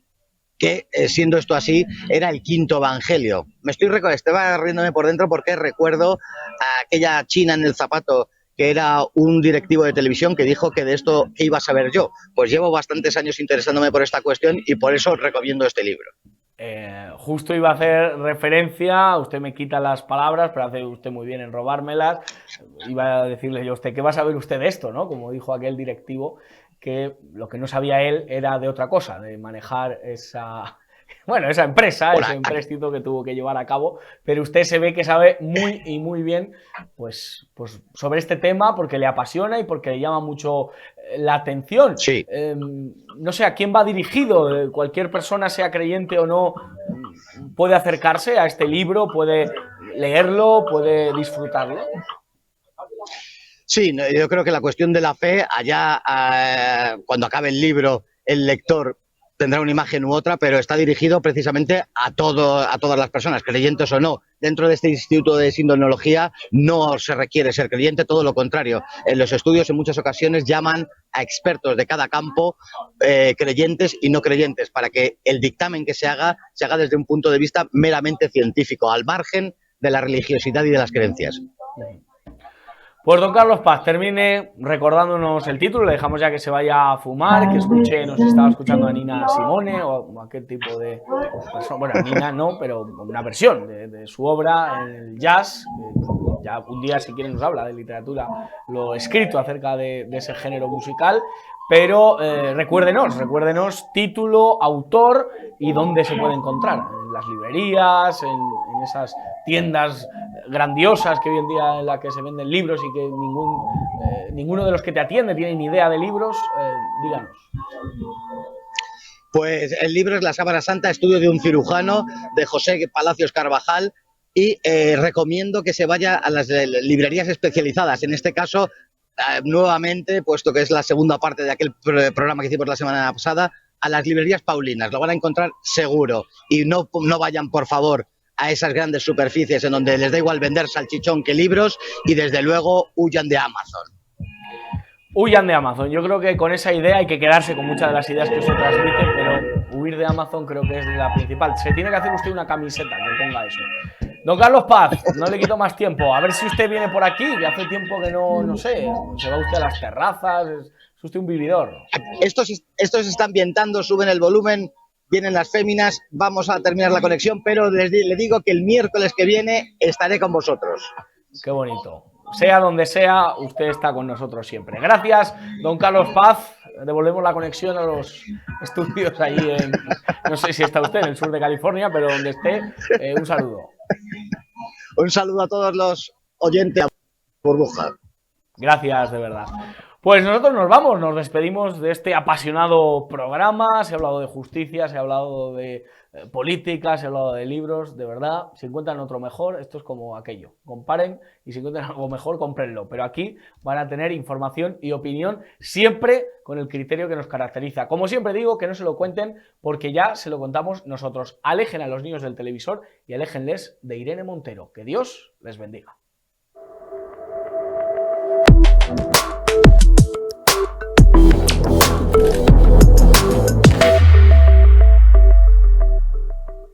que, siendo esto así, era el quinto evangelio. Estaba riéndome por dentro porque recuerdo a aquella china en el zapato que era un directivo de televisión que dijo que de esto ¿qué iba a saber yo? Pues llevo bastantes años interesándome por esta cuestión y por eso recomiendo este libro. Justo iba a hacer referencia, usted me quita las palabras, pero hace usted muy bien en robármelas. Iba a decirle yo a usted, ¿qué va a saber usted de esto? ¿No? Como dijo aquel directivo, que lo que no sabía él era de otra cosa, de manejar esa empresa, ese empréstito que tuvo que llevar a cabo, pero usted se ve que sabe muy bien pues sobre este tema porque le apasiona y porque le llama mucho la atención. Sí. No sé a quién va dirigido, cualquier persona, sea creyente o no, puede acercarse a este libro, puede leerlo, puede disfrutarlo. Sí, yo creo que la cuestión de la fe, allá cuando acabe el libro, el lector tendrá una imagen u otra, pero está dirigido precisamente a todas las personas, creyentes o no. Dentro de este Instituto de Sindonología no se requiere ser creyente, todo lo contrario. En los estudios en muchas ocasiones llaman a expertos de cada campo, creyentes y no creyentes, para que el dictamen que se haga desde un punto de vista meramente científico, al margen de la religiosidad y de las creencias. Pues don Carlos Paz, termine recordándonos el título, le dejamos ya que se vaya a fumar, que escuche, no sé si estaba escuchando a Nina Simone o a qué tipo de persona, bueno, a Nina no, pero una versión de su obra en el jazz, ya un día si quieren nos habla de literatura, lo escrito acerca de ese género musical, pero recuérdenos título, autor y dónde se puede encontrar, en las librerías, en esas tiendas grandiosas que hoy en día en la que se venden libros y que ninguno de los que te atiende tiene ni idea de libros, díganos. Pues el libro es La Sábana Santa, estudio de un cirujano, de José Palacios Carvajal, y recomiendo que se vaya a las librerías especializadas, en este caso, nuevamente, puesto que es la segunda parte de aquel programa que hicimos la semana pasada, a las librerías paulinas, lo van a encontrar seguro, y no vayan, por favor, a esas grandes superficies en donde les da igual vender salchichón que libros, y desde luego huyan de Amazon. Huyan de Amazon. Yo creo que con esa idea hay que quedarse con muchas de las ideas que se transmiten, pero huir de Amazon creo que es la principal. Se tiene que hacer usted una camiseta que ponga eso. Don Carlos Paz, no le quito más tiempo. A ver si usted viene por aquí, que hace tiempo que no sé, se va usted a las terrazas, es usted un vividor. Estos se están ambientando, suben el volumen, vienen las féminas, vamos a terminar la conexión, pero le digo que el miércoles que viene estaré con vosotros. Qué bonito. Sea donde sea, usted está con nosotros siempre. Gracias, don Carlos Paz. Devolvemos la conexión a los estudios allí en, no sé si está usted en el sur de California, pero donde esté, un saludo. Un saludo a todos los oyentes de Burbuja. Gracias, de verdad. Pues nosotros nos vamos, nos despedimos de este apasionado programa. Se ha hablado de justicia, se ha hablado de política, se ha hablado de libros. De verdad, si encuentran otro mejor, esto es como aquello. Comparen y si encuentran algo mejor, cómprenlo. Pero aquí van a tener información y opinión siempre con el criterio que nos caracteriza. Como siempre digo, que no se lo cuenten porque ya se lo contamos nosotros. Alejen a los niños del televisor y aléjenles de Irene Montero. Que Dios les bendiga.